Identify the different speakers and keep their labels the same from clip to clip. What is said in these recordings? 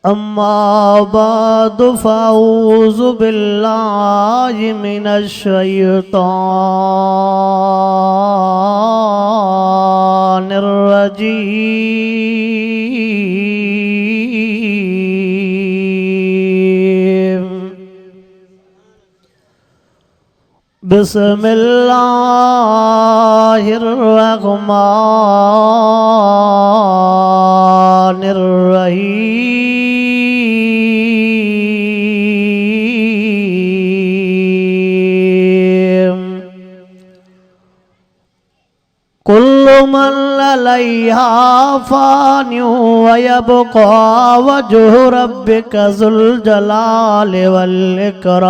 Speaker 1: अम्मा बाद फ़अऊज़ु बिल्लाहि मिनश्शैतानिर्रजीम। बिस्मिल्लाहिर्रहमानिर्रहीम। कुल्लु मन अलैहा फ़ानिन व यब्क़ा वज्हु रब्बिका ज़ुल जलालि वल इकराम।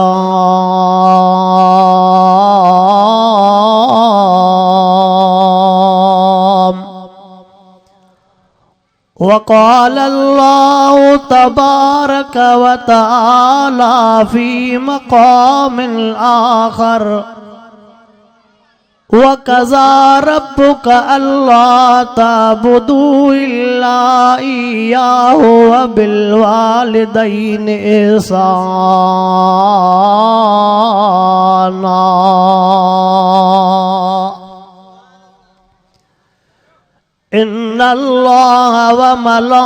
Speaker 1: वक़ाल अल्लाहु तबारक व तआला फ़ी मक़ामिन आख़र वक़ज़ा रब्बुका अल्ला ताबुदू इल्ला इय्याहु व बिल वालिदैनि इहसाना। इन्नल्लाह व मलाइकतहु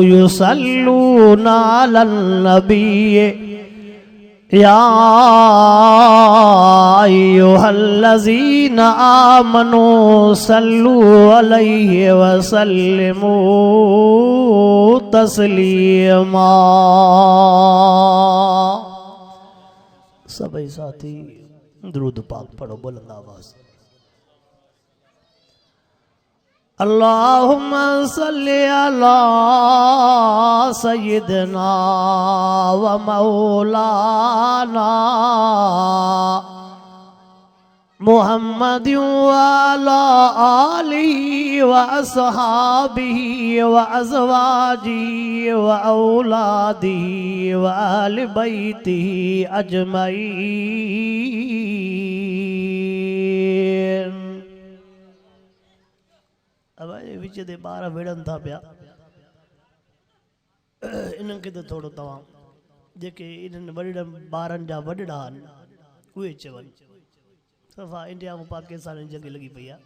Speaker 1: युसल्लूना अलन नबिय्य या अय्युहल्लज़ीना आमनू सल्लू अलैहि व सल्लिमू तस्लीमा। सभी साथी दुरूद पाक पढ़ो बुलंद आवाज। अल्लाहुम्मा सल्लि अला सय्यिदना व मौलाना मुहम्मदिन व अला आलिहि व अस्हाबिहि व अज़वाजिहि व औलादिहि व अहलि बैतिहि अजमईन। अब विच दे ॿार विढ़नि था पिया, इन्हनि खे त थोरो तव्हां जेके इन्हनि वॾड़नि ॿारनि जा वॾड़ा आहिनि उहे चवनि। सफ़ा इंडिया ऐं पाकिस्तान जी जंग लॻी पई आहे।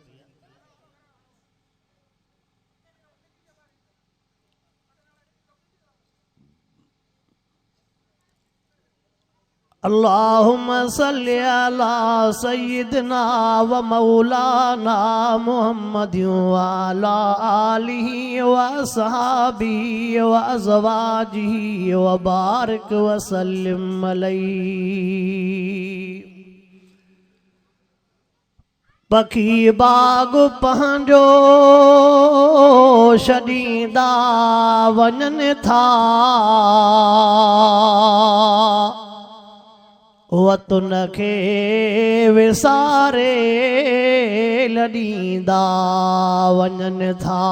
Speaker 1: अल्लाहुम्मा सल्लि अला सय्यिदना व मौलाना मुहम्मदिन व अला आलिहि व अस्हाबिहि व अज़वाजिहि व बारिक व सल्लिम अलैहि। पखी बाग पंहिंजो छॾींदा वञनि था, वतन खे विसारे लॾींदा वञनि था।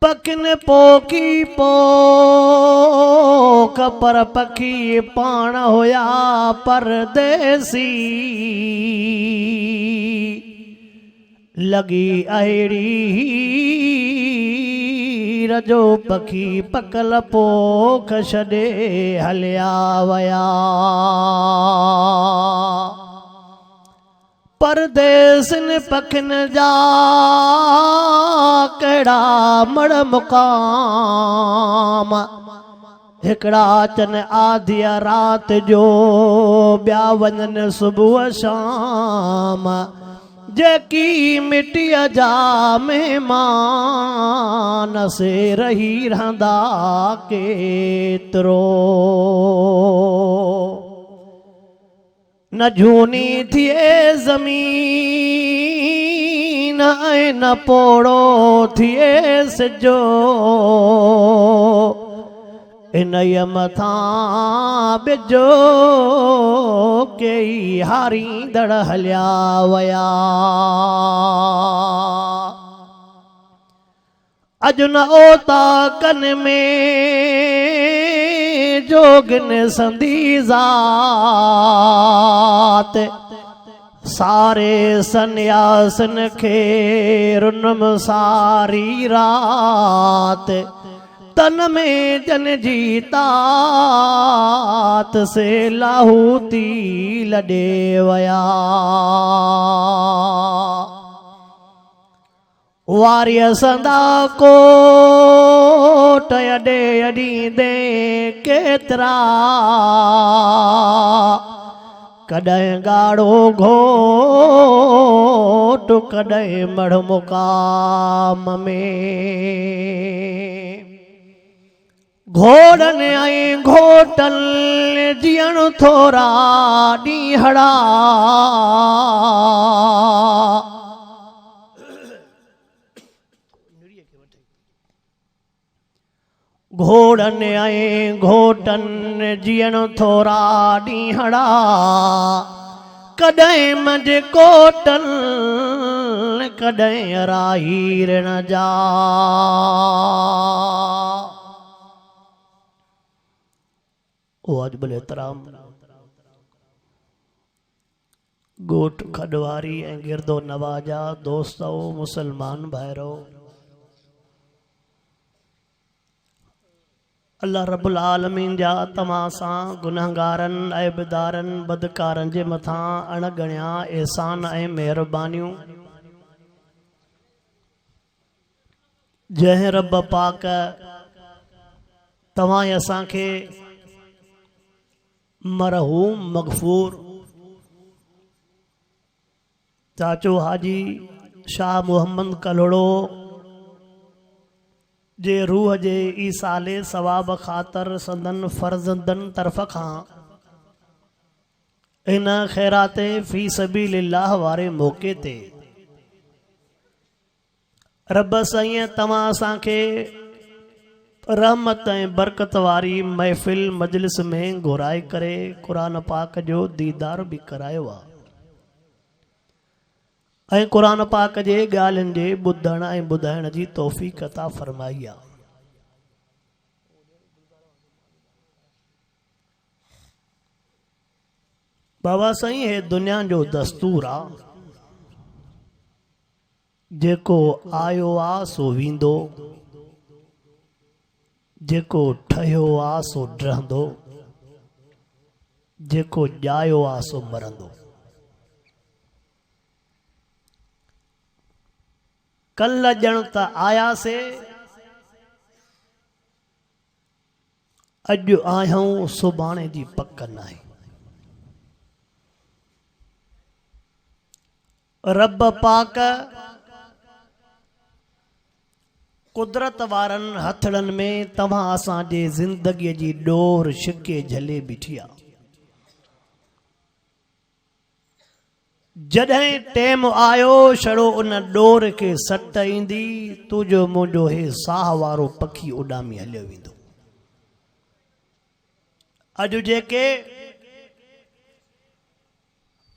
Speaker 1: पखियुनि पोखी पोख पर पखी पाण हुया परदेसी। लॻी अहिड़ी रजो पखी पकल पोख छॾे हलिया वया। परदेसिन पखियुनि जा कहिड़ा मड़ मुक़ाम, हिकिड़ा अचनि आधिया राति जो ॿिया वञनि सुबुह शाम। जेकी मिटीअ जा महिमान से रही रहंदा केतिरो। न झूनी थिए ज़मीन ऐं न पोड़ो थिए सिजो, इनजे मथां बिजो कई हारींदड़ हलिया वया। अॼु न ओता कन में जोगन संदी ज़ात सारे सन्यासन खे रुनम सारी रात तन में जन जीतात से लाहूती लॾे वया वारिय संदा कोट अॾे अॾींदे केतिरा कॾहिं गाढ़ो घोट कॾहिं मढ़ मुकाम में घोड़न ऐं घोटन जीअण थोरा ॾींहड़ा घोड़न ऐं घोटन जीअण थोरा ॾींहड़ा कॾहिं मंझ कोटन कॾहिं राहीरण जा वाजिबुल एहतराम गोट खडवारी ऐं गिरदो नवाजा दोस्तो मुसलमान भाइरो अल्लाह रब्बुल आलमीन जा तव्हां सां गुनहगारनि ऐबदारनि बदकारनि जे मथां अणगणिया एहसान ऐं महिरबानियूं जंहिं रब पाक तव्हां असांखे मरहूम मगफूर चाचो हाजी शाह मोहम्मद कलोड़ो जे रूह जे ईसाले सवाब ख़ातर संदन फर्ज़ंदन तरफ़ खां इन ख़ैराते फ़ी सबीलिल्लाह वारे मौक़े ते रब साईं तव्हां असांखे रहमत ऐं बरकत वारी महफ़िल मजलिस में घुराए करे क़ुरान पाक जो दीदार बि करायो आहे ऐं क़ुरान पाक जे ॻाल्हियुनि जे ॿुधण ऐं ॿुधाइण जी तौफ़ीक़ अता फ़रमाई आहे बाबा साईं हे दुनिया जो दस्तूर आहे जेको आयो आहे सो वेंदो जेको ठहियो आहे सो रहंदो जेको ॼायो आहे सो मरंदो कल ॼण त आयासीं अॼु आहियूं सुभाणे जी पक नाहे रब पाक कुदरत वारनि हथड़नि में तव्हां असांजे ज़िंदगीअ जी डोर छिके झले बीठी आहे जॾहिं टेम आयो छड़ो उन डोर खे सट ईंदी तुंहिंजो मुंहिंजो हे साह वारो पखी उॾामी हलियो वेंदो अॼु जेके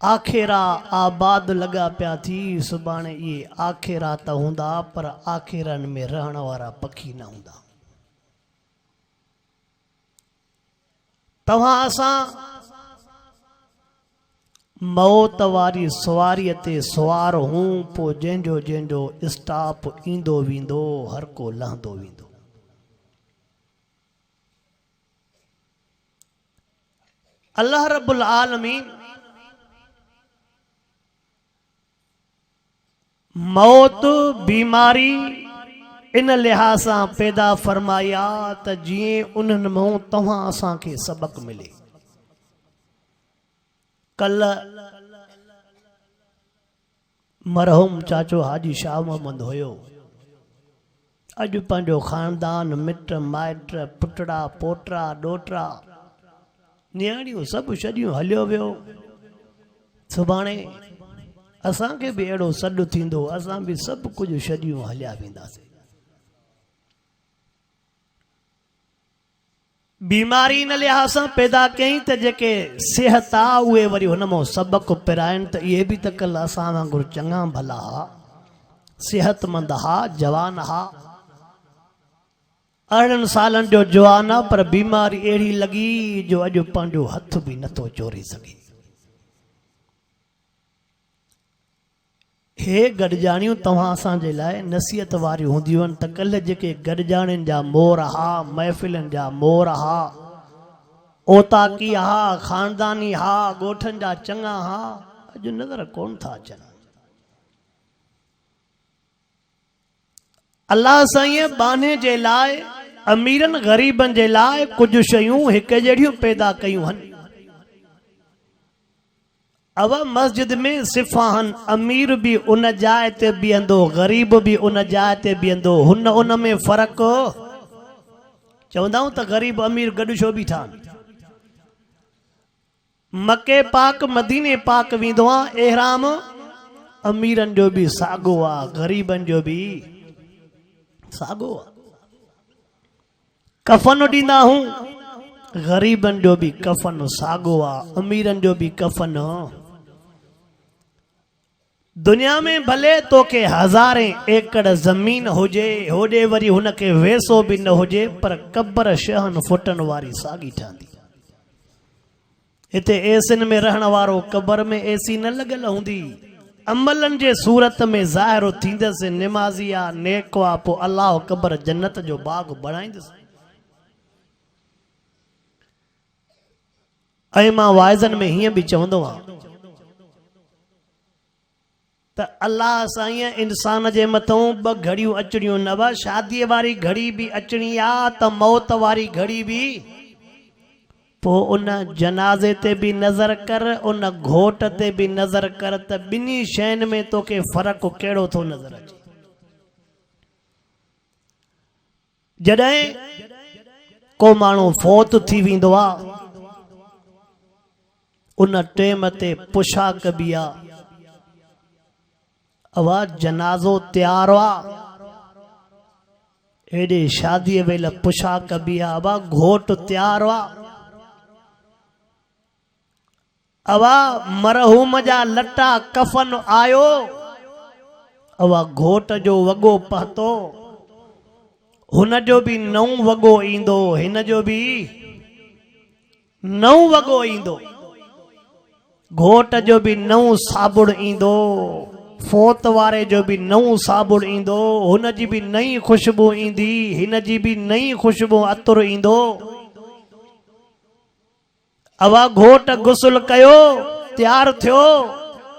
Speaker 1: आखेरा आबाद लॻा पिया थी सुभाणे इहे आखेरा त हूंदा पर आखेरनि में रहण वारा पखी न हूंदा तव्हां असां मौत वारी सवारीअ ते सुवार हूं पोइ जंहिंजो जंहिंजो स्टाप ईंदो वेंदो हर को लहंदो वेंदो अल्लाह रब्बुल आलमीन मौत बीमारी इन लिहाज़ सां पैदा फरमाया त जीअं उन्हनि मां तव्हां असांखे सबक मिले कल मरहूम चाचो हाजी शाह मोहम्मद हुयो अॼु पंहिंजो ख़ानदान मिट माइट पुटड़ा पोटरा ॾोटरा नियाणियूं सभु छॾियूं हलियो वियो सुभाणे असांखे बि अहिड़ो सॾु थींदो असां बि सभु कुझु छॾियूं हलिया वेंदासीं बीमारी इन लिहाज़ सां पैदा कई त जेके सिहत आहे उहे वरी हुन मां सबक़ पिराइनि त इहे बि त कल्ह असां वांगुरु चङा भला हा सिहतमंद हा जवान हा 18 सालन जो जवान आहे पर बीमारी अहिड़ी लॻी जो अॼु पंहिंजो हथ बि नथो जोड़े सघे। हे गॾजाणियूं तव्हां असांजे लाइ नसीहत वारियूं हूंदियूं आहिनि त कल्ह जेके गॾजाणियुनि जा मोर हा, महफ़िलनि जा मोर हा, ओताकी हा, ख़ानदानी हा, ॻोठनि जा चङा हा, अॼु नज़र कोन था अचनि। अल्लाह साईं बाने जे लाइ, अमीरनि ग़रीबनि जे लाइ कुझु शयूं हिकु जहिड़ियूं पैदा कयूं आहिनि। अब मस्जिद में सिफ़ाहन, अमीर भी उन जाइ ते बीहंदो, गरीब भी उन जाइ ते बीहंदो, उन में फ़र्क़ु चवंदा आहियूं त गरीब अमीर गॾु छो बीठा आहिनि। मके पाक मदीने पाक वेंदो आहे, एहराम अमीरनि जो बि साॻियो आहे, गरीबनि जो बि साॻियो आहे। कफ़न ॾींदा हूं, गरीबनि जो बि कफ़न साॻियो आहे, अमीरनि जो बि कफ़न। दुनिया में भले तोखे 1000 एकड़ ज़मीन हुजे, होॾे वरी हुनखे वैसो बि न हुजे, पर क़बर शहन फुटन वारी साॻी ठहंदी। हिते एसिन में रहण वारो क़बर में एसी न लॻल हूंदी। अमलनि जे सूरत में ज़ाहिर थींदसि निमाज़ी आहे, नेक आहे, पोइ अलाह क़बर जन्नत जो बाग़ बणाईंदसि। ऐं मां वाइज़नि में हीअं बि चवंदो आहियां त अल्लाह साईं इंसान जे मथां 2 घड़ियूं अचणियूं न बि, शादीअ वारी घड़ी बि अचणी आहे त मौत वारी घड़ी बि। पोइ उन जनाज़े ते बि नज़र कर, उन घोट ते बि नज़र कर त ॿिन्ही शयुनि में तोखे फ़र्क़ु कहिड़ो थो नज़र अचे। जॾहिं को माण्हू फौत थी वेंदो आहे, उन टेम ते पुशाक बि आहे। अवा जनाज़ो तैयार आहे, हेॾे शादीअ वेल पुशाक बि आहे। अवा घोट तैयार आहे, अवा मरहूम जा लटा कफन आयो, अवा घोट जो वॻो पातो, हुन जो बि नओं वॻो ईंदो, हिन जो बि नओं वॻो ईंदो, घोट जो बि नओं साबुण ईंदो, फौत वारे जो बि नओं साबुण ईंदो, हुन जी बि नई ख़ुशबू ईंदी, हिन जी बि नई ख़ुशबू अतरु ईंदो। अवा घोट गुस्ल कयो, तैयार थियो,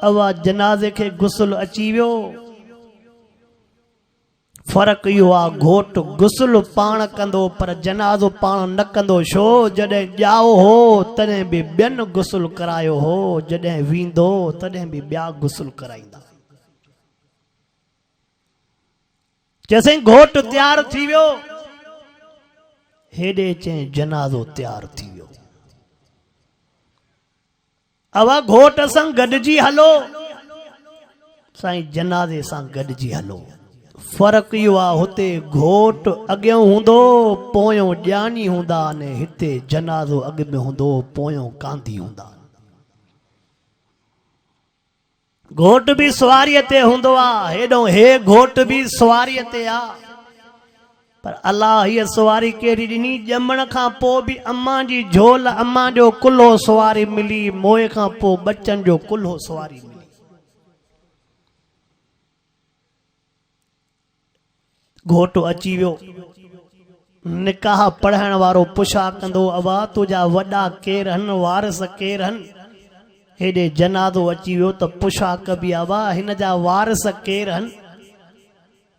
Speaker 1: अवा जनाज़े खे गुस्ल अची वियो। फ़र्क़ु इहो आहे, घोट गुस्ल पाण कंदो पर जनाज़ो पाण न कंदो। छो? जॾहिं ॼाओ हो तॾहिं बि ॿियनि गुस्ल करायो हो, जॾहिं वेंदो तॾहिं बि ॿिया गुस्ल कराईंदा। जैसे घोट तैयार थी वियो, हेॾे चई जनाज़ो तैयार थी वियो। अवा घोट सां गॾिजी हलो, साईं जनाज़े सां गॾिजी हलो। फ़र्क़ु इहो आहे, हुते घोट अॻियां हूंदो, पोयों ॼाणी हूंदा, ने हिते जनाज़ो अॻ में हूंदो, पोयों कांधी हूंदा। घोट बि सवारीअ ते हूंदो आहे, हेॾो हे घोट बि सवारीअ ते आहे, पर अल्लाह हीअ सवारी कहिड़ी ॾिनी, ॼमण खां पोइ बि अम्मा जी झोल, अम्मा जो कुल्हो सवारी मिली, मोए खां पोइ बच्चनि जो कुल्हो सवारी मिली। घोट अची वियो, निकाह पढ़ाइण वारो पुछा कंदो, अवा तुंहिंजा वॾा केर आहिनि, वारिस केर आहिनि। हेॾे जनाज़ो अची वियो त पुछा कबी, अवा हिन जा वारिस केर आहिनि।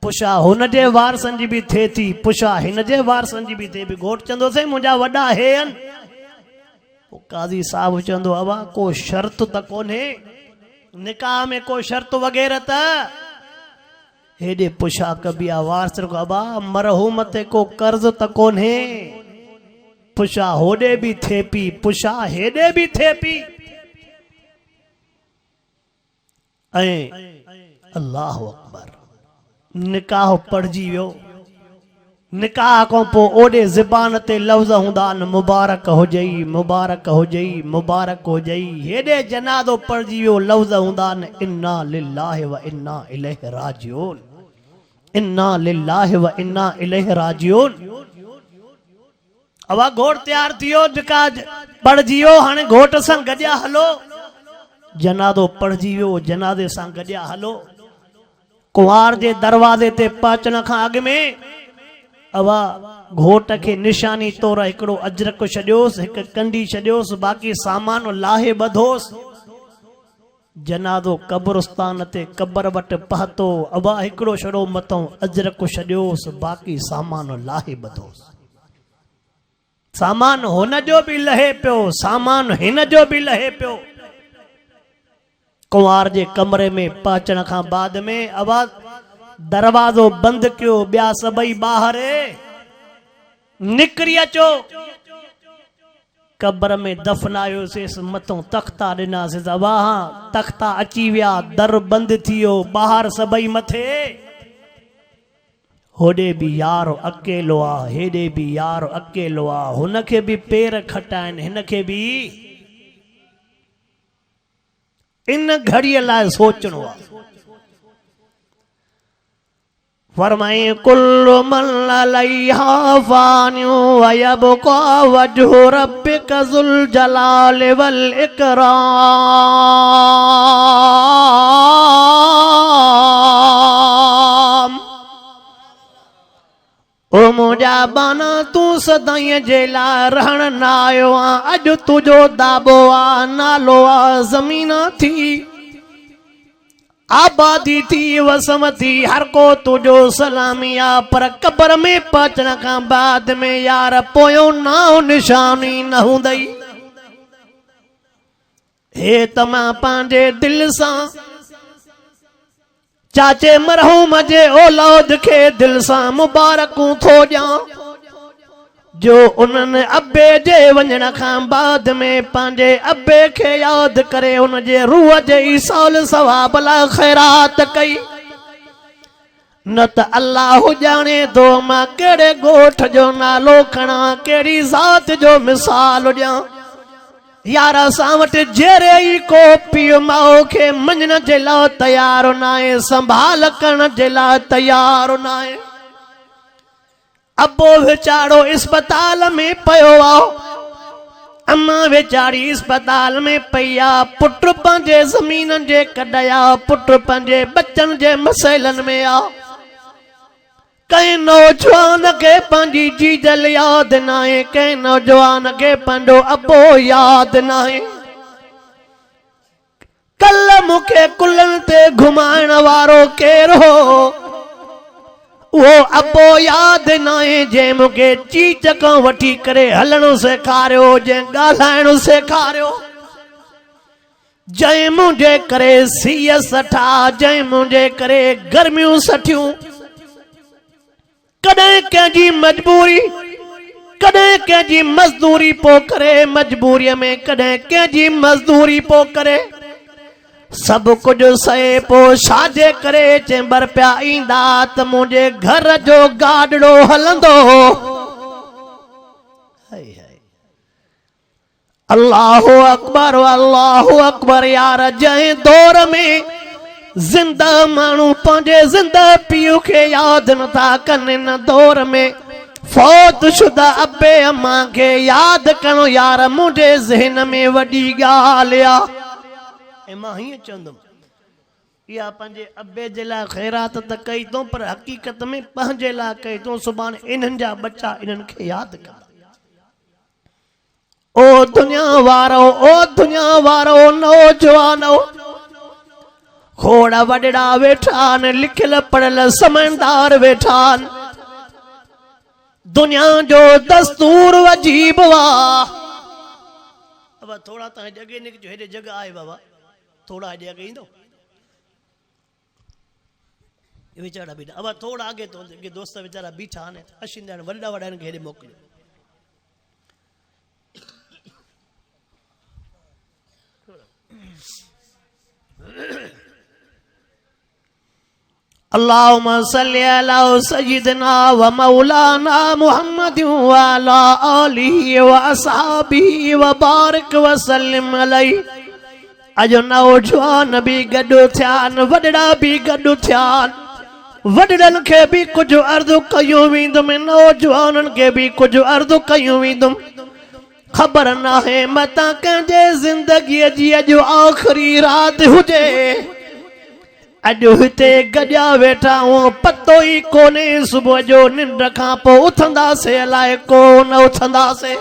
Speaker 1: पुछा हुन जे वारसनि जी बि थिए थी, पुछा हिन जे वारसनि जी बि थिए थी। घोट चवंदो से मुंहिंजा वॾा हे आहिनि। पोइ काज़ी साहब चवंदो, अवा को शर्त त कोन्हे, निकाह में को शर्त वग़ैरह त। हेॾे पुछा कबी आहे वारस को, अबा मरहूम ते को कर्ज़ त कोन्हे। पुछा होॾे बि थिए पई, पुछा हेॾे बि थिए पई। ऐं अल्लाह अकबर, निकाह पढ़जी वियो। निकाह खां पोइ ओॾे ज़बान ते लफ़्ज़ हूंदा आहिनि, मुबारक हुजई, मुबारक हुजई, मुबारक हुजई। हेॾे जनाज़ो पढ़जी वियो, लफ़्ज़ हूंदा आहिनि, इन्ना लिल्लाहि व इन्ना इलैहि राजिऊन, इन्ना लिल्लाहि व इन्ना इलैहि राजिऊन। अवा घोट तैयार थियो निकाह पढ़जी वियो हाणे घोट सां गॾिया हलो जनादो पढ़जी वियो जनादे सां गॾिया हलो कुंवार जे दरवाजे ते पहुचण खां अॻु में अवा घोट के निशानी तौर हिकिड़ो अजरक छॾियोसि हिकु कंडी छॾियोसि बाक़ी सामान लाहे ॿधोसि जनादो कब्रस्तान ते कब्र वटि पहुतो अवा हिकिड़ो छड़ो मथों अजरक छॾियोसि बाक़ी सामान लाहे ॿधोसि सामान हुन जो बि लहे पियो सामान हिन जो बि लहे पियो कुंवार जे कमरे में पहुचण खां बाद में आवाज दरवाजो बंद कयो ॿिया सभई ॿाहिरि निकिरी अचो कब्र में दफनायोसीं मथों तख्ता ॾिनासीं वाह तख्ता अची विया दर बंद थी वियो ॿाहिरि सभई मथे होॾे बि यार अकेलो आहे हेॾे बि यार अकेलो आहे हुनखे बि पेर खटाइनि हिनखे बि इन घड़ीअ लाइ सोचणो आहे फरमाए कुल्लु मन अलैहा फानियु व यबका वजहु रब्बिका ज़ुल जलाल वल इकराम ओ मुंहिंजा बाना तूं सदाईं जे लाइ रहण न आयो आहे अॼु तुंहिंजो दाबो आहे नालो आहे ज़मीन थी आबादी थी वसम थी हर को तुझो सलामी आ पर कब्र में पहुचण खां बाद में यार पोयों नाओ निशानी न हूंदई हे तमा पंहिंजे दिल सां चाचे मरहूम जे औलाद के दिल सां मुबारकूं थो ॾियां जो उन्हनि अब्बे जे वञण खां बाद में पंहिंजे अब्बे खे यादि करे उन जे रूह जे ईसाल सवाब लाइ ख़ैरात कई न त अल्लाह ॼाणे थो मां कहिड़े ॻोठ जो नालो खणा कहिड़ी ज़ात जो मिसाल ॾियां यार असां वटि जहिड़े ई को पीउ माउ खे मञण जे लाइ तयारु न आहे संभाल करण जे लाइ तयारु न आहे अबो वीचारो अस्पताल में पयो आ अम्मा वीचारी अस्पताल में पई आ पुट पंहिंजे ज़मीन जे कढया पुट पंहिंजे बच्चन जे मसइलन में आ कंहिं नौजवान खे पंहिंजी जीजल यादि न आहे कंहिं नौजवान खे पंहिंजो अबो यादि न आहे कल्ह मूंखे कुलनि ते घुमाइण वारो केरु हो वो अबो यादि न आहे जंहिं मूंखे चीचक वठी करे हलणो सेखारियो जंहिं ॻाल्हाइणो सेखारियो जंहिं मुंहिंजे करे सीअ सठा जंहिं मुंहिंजे करे गर्मियूं सठियूं कॾहिं कंहिंजी मजबूरी कॾहिं कंहिंजी मजदूरी पो करे मजबूरीअ में कॾहिं कंहिंजी मजदूरी पो करे सब कुछ सहे पो छाजे करे चेंबर पिया ईंदा त मुंहिंजे घर जो गाडड़ो हलंदो अल्लाहु अकबर यार जंहिं दौर में जिंदा माण्हू पंहिंजे जिंदा पीउ खे यादि नथा कनि इन दौर में फौत शुदा अबे अम्मा खे यादि करणो यार मुंहिंजे ज़हन में वॾी ॻाल्हि आहे ऐं मां हीअं चवंदुमि इहा पंहिंजे अबे जे लाइ ख़ैरात त कई अथऊं पर हक़ीक़त में पंहिंजे लाइ कई अथऊं सुभाणे इन्हनि जा बच्चा इन्हनि खे यादि कंदा ओ दुनिया वारो नौजवानो खोड़ वॾड़ा वेठा आहिनि लिखियल पढ़ियल समझदार वेठा आहिनि दुनिया जो दस्तूर अजीब वाह अब थोड़ा तव्हां जॻह निकिजो हेॾे जॻह आहे बाबा थोड़ा हेॾे अॻे ईंदो वीचारा बीठा अब थोड़ा आगे तो दोस्त वीचारा बीठा आहिनि अशींदा आहिनि वॾा वॾा खे हेॾे मोकिलियो अल्लाहुम्मा सल्ली अला सय्यिदना व मौलाना मुहम्मद व अला आलिहि व असहाबिहि व बारिक व सल्लिम अलैहि अजो नौजवान भी गॾु थिया आहिनि वॾड़ा भी गॾु थिया आहिनि वडड़न के भी कुछ अर्ज कयूं वेंदुमि नौजवानन के भी कुछ अर्ज कयूं वेंदुमि खबर ना है मता कंहिंजे ज़िंदगीअ जी अॼु आख़िरी राति हुजे अॼु हिते गॾिया वेठा हूं पतो ई कोन्हे सुबुह जो निंड खां पोइ उथंदासीं अलाए कोन उथंदासीं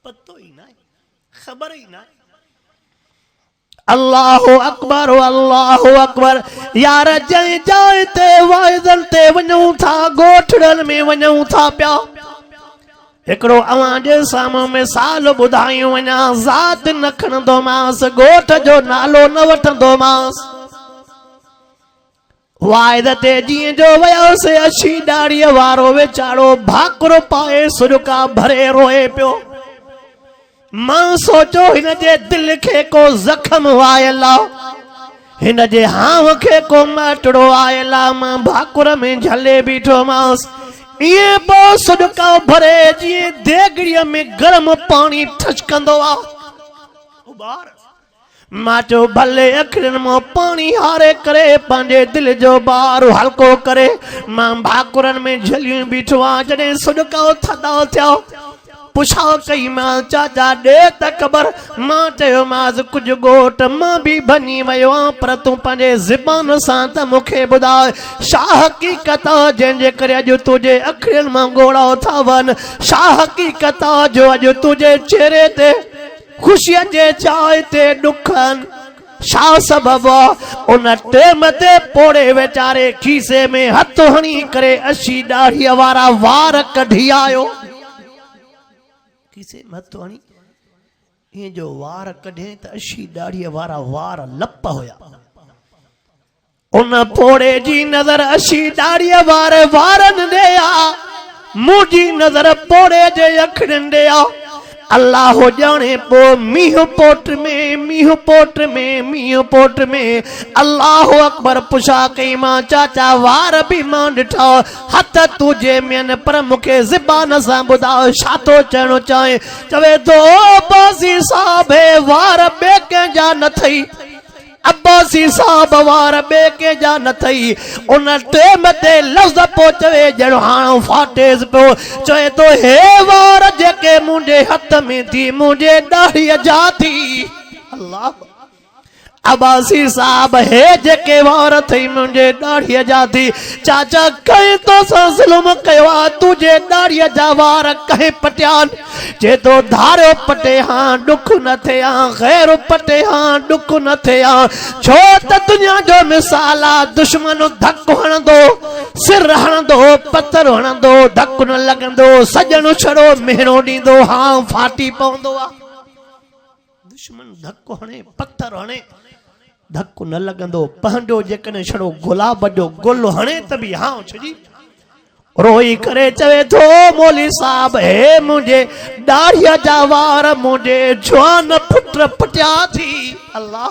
Speaker 1: पतो ई न ख़बर ई न अल्लाहु अकबर यार जंहिं जाइ ते वाइदनि ते वञूं था ॻोठड़नि में वञूं था पिया हिकिड़ो अवां जे साम्हूं मिसाल ॿुधायूं वञा ज़ात न खणंदोमांसि ॻोठ जो नालो न वठंदोमांसि वाइद ते जीअं जो वयोसीं अछी ॾाड़ीअ वारो वीचारो भाकुर पाए सुॼका भरे रोए पियो मां सोचो हिन जे दिल खे को ज़ख़्म आयल आहे हिन जे हाव खे को मटड़ो आयल आहे मां भाकुर में झले बीठोमांसि ये बो सुडका भरे जी देगड़ीअ में गरम पानी ठचकंदो आ उबार माचो भले अखिरन में पानी हारे करे पंहिंजे दिल जो बार हल्को करे मां भाकुरन में झलियूं बीठो आ जॾहिं सुडका थदा थियो पुछा कई मां चाचा दे त ख़बर मां चयो मां कुछ गोट मां भी बनी वयो पर तू पंहिंजे ज़बान सां त मूंखे ॿुधाए छा हक़ीक़त जंहिंजे करे अॼु तुंहिंजे अखियुनि मां ॻोड़ा था वञनि छा हक़ीक़त जो अॼु तुंहिंजे चेहरे ते ख़ुशीअ जे चाहि ते ॾुखनि छा सबबु उन टेम ते पोड़े वीचारे खीसे में हथ हणी करे अछी ॾाढ़ीअ वारा वार कढी आयो किसे मत हणी ये जो वार कढे त अछी ॾाढ़ीअ वारा वार लप होया उन पोड़े जी नज़र अछी ॾाढ़ीअ वारे वारन दे आ मुंहिंजी नज़र पोड़े जे अखियुनि दे आ अल्लाह जाने पो मीह पोट में अल्लाह अकबर पुछा कई मां चाचा वार भी मां ॾिठा हथ तुझे में पर मूंखे ज़बान सां ॿुधायो छा थो चवणो चाहे चवे थो अब्बासी साहब वार ॿिए कंहिंजा न थई अब्बासी साहब वार ॿिए कंहिंजा न थई उन टेम ते लफ़्ज़ पो चवे ॼण हाणे फाटेस पियो चवे थो हे वार जेके मुंहिंजे हथ में थी मुंहिंजे ॾाढ़ीअ जा थी अल्लाह अब्बासी साहब हे जेके वार थई मुंहिंजे ॾाढ़ीअ जा थी चाचा कंहिं तोसां ज़ुल्म कयो आहे तुंहिंजे ॾाढ़ीअ जा वार कंहिं पटियान जे तो धारियो पटे हां ॾुख न थे हां ग़ैर पटे हां ॾुख न थे हां छो त दुनिया जो मिसाल आहे दुश्मन धक हणंदो सिर हणंदो पत्थर हणंदो धक न लॻंदो सजण छड़ो मेहणो ॾींदो हां फाटी पवंदो आहे दुश्मन धक हणे पत्थर हणे धक न लॻंदो पंहिंजो जेकॾहिं छड़ो गुलाब जो गुल हणे त बि हां छॾी रोई करे चवे थो मौली साहब हे मुंहिंजे ॾाढ़ीअ जा वार मुंहिंजे जवान पुट पटिया थी अल्लाह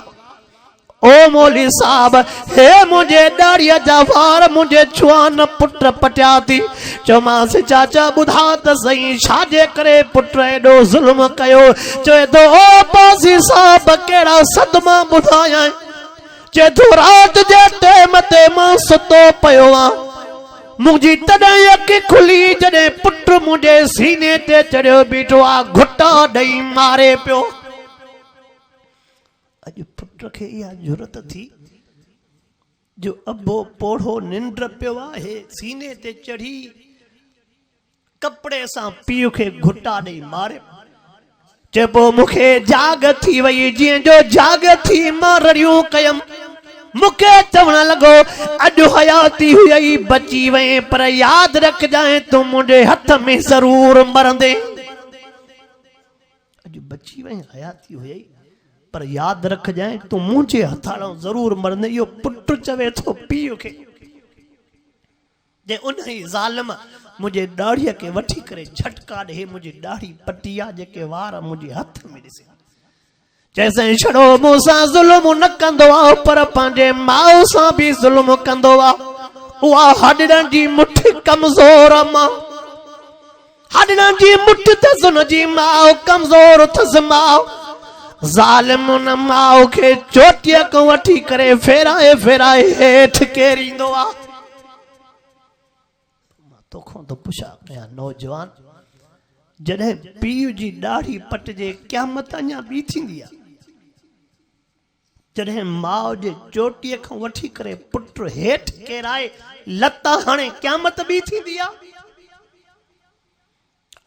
Speaker 1: ओ मौली साहब हे मुंहिंजे ॾाढ़ीअ जा वार मुंहिंजे जवान पुट पटिया थी चयोमांसि चाचा ॿुधा त सही छाजे करे पुट एॾो ज़ुल्म कयो चवे थो ओ अब्बासी साहब कहिड़ा सदमा ॿुधायां चए थो राति जे टेम ते मां सुतो पियो आहियां मुंहिंजी तॾहिं अखि खुली जॾहिं पुट मुंहिंजे सीने ते चढ़ियो बीठो आहे घुटा ॾेई मारे पियो अॼु पुट खे इहा ज़रूरत थी जो अबो पोढ़ो निंड पियो आहे सीने ते चढ़ी कपिड़े सां पीउ खे घुटा ॾेई मारे चइबो मूंखे जाग थी वई जीअं जो जाग थी मां रड़ियूं कयमि मूंखे चवण लॻो अॼु हयाती हुई बची वई पर यादि रखजांइ तूं मुंहिंजे हथ में ज़रूर मरंदे अॼु बची वई हयाती हुई पर यादि रखजांइ तूं मुंहिंजे हथां ज़रूर मरंदे इहो पुटु चवे थो पीउ खे जे उन ई ज़ालिम मुंहिंजे ॾाढ़ीअ खे वठी करे झटका ॾे मुंहिंजी ॾाढ़ी पटिया जेके वार मुंहिंजे हथ में ॾिसे जैसे छड़ो मूंसां ज़ुल्म न कंदो आहे पर पंहिंजे माउ सां बि ज़ुल्म कंदो आहे उहा हॾनि जी मुठी कमज़ोर मां हॾनि जी मुठी अथसि हुनजी माउ कमज़ोर अथसि माउ ज़ालिम न माओ के चोटीअ को वठी करे फेराए फेराए हेठ केरींदो आ। तोखों तो पुछा कया नौजवान जॾहिं पीउ जी ॾाढ़ी पटिजे क़यामत अञा ॿी थींदी आहे। जॾहिं माउ जे चोटीअ खां वठी करे पुट हेठ केराए लता हणे क़यामत ॿी थींदी आहे।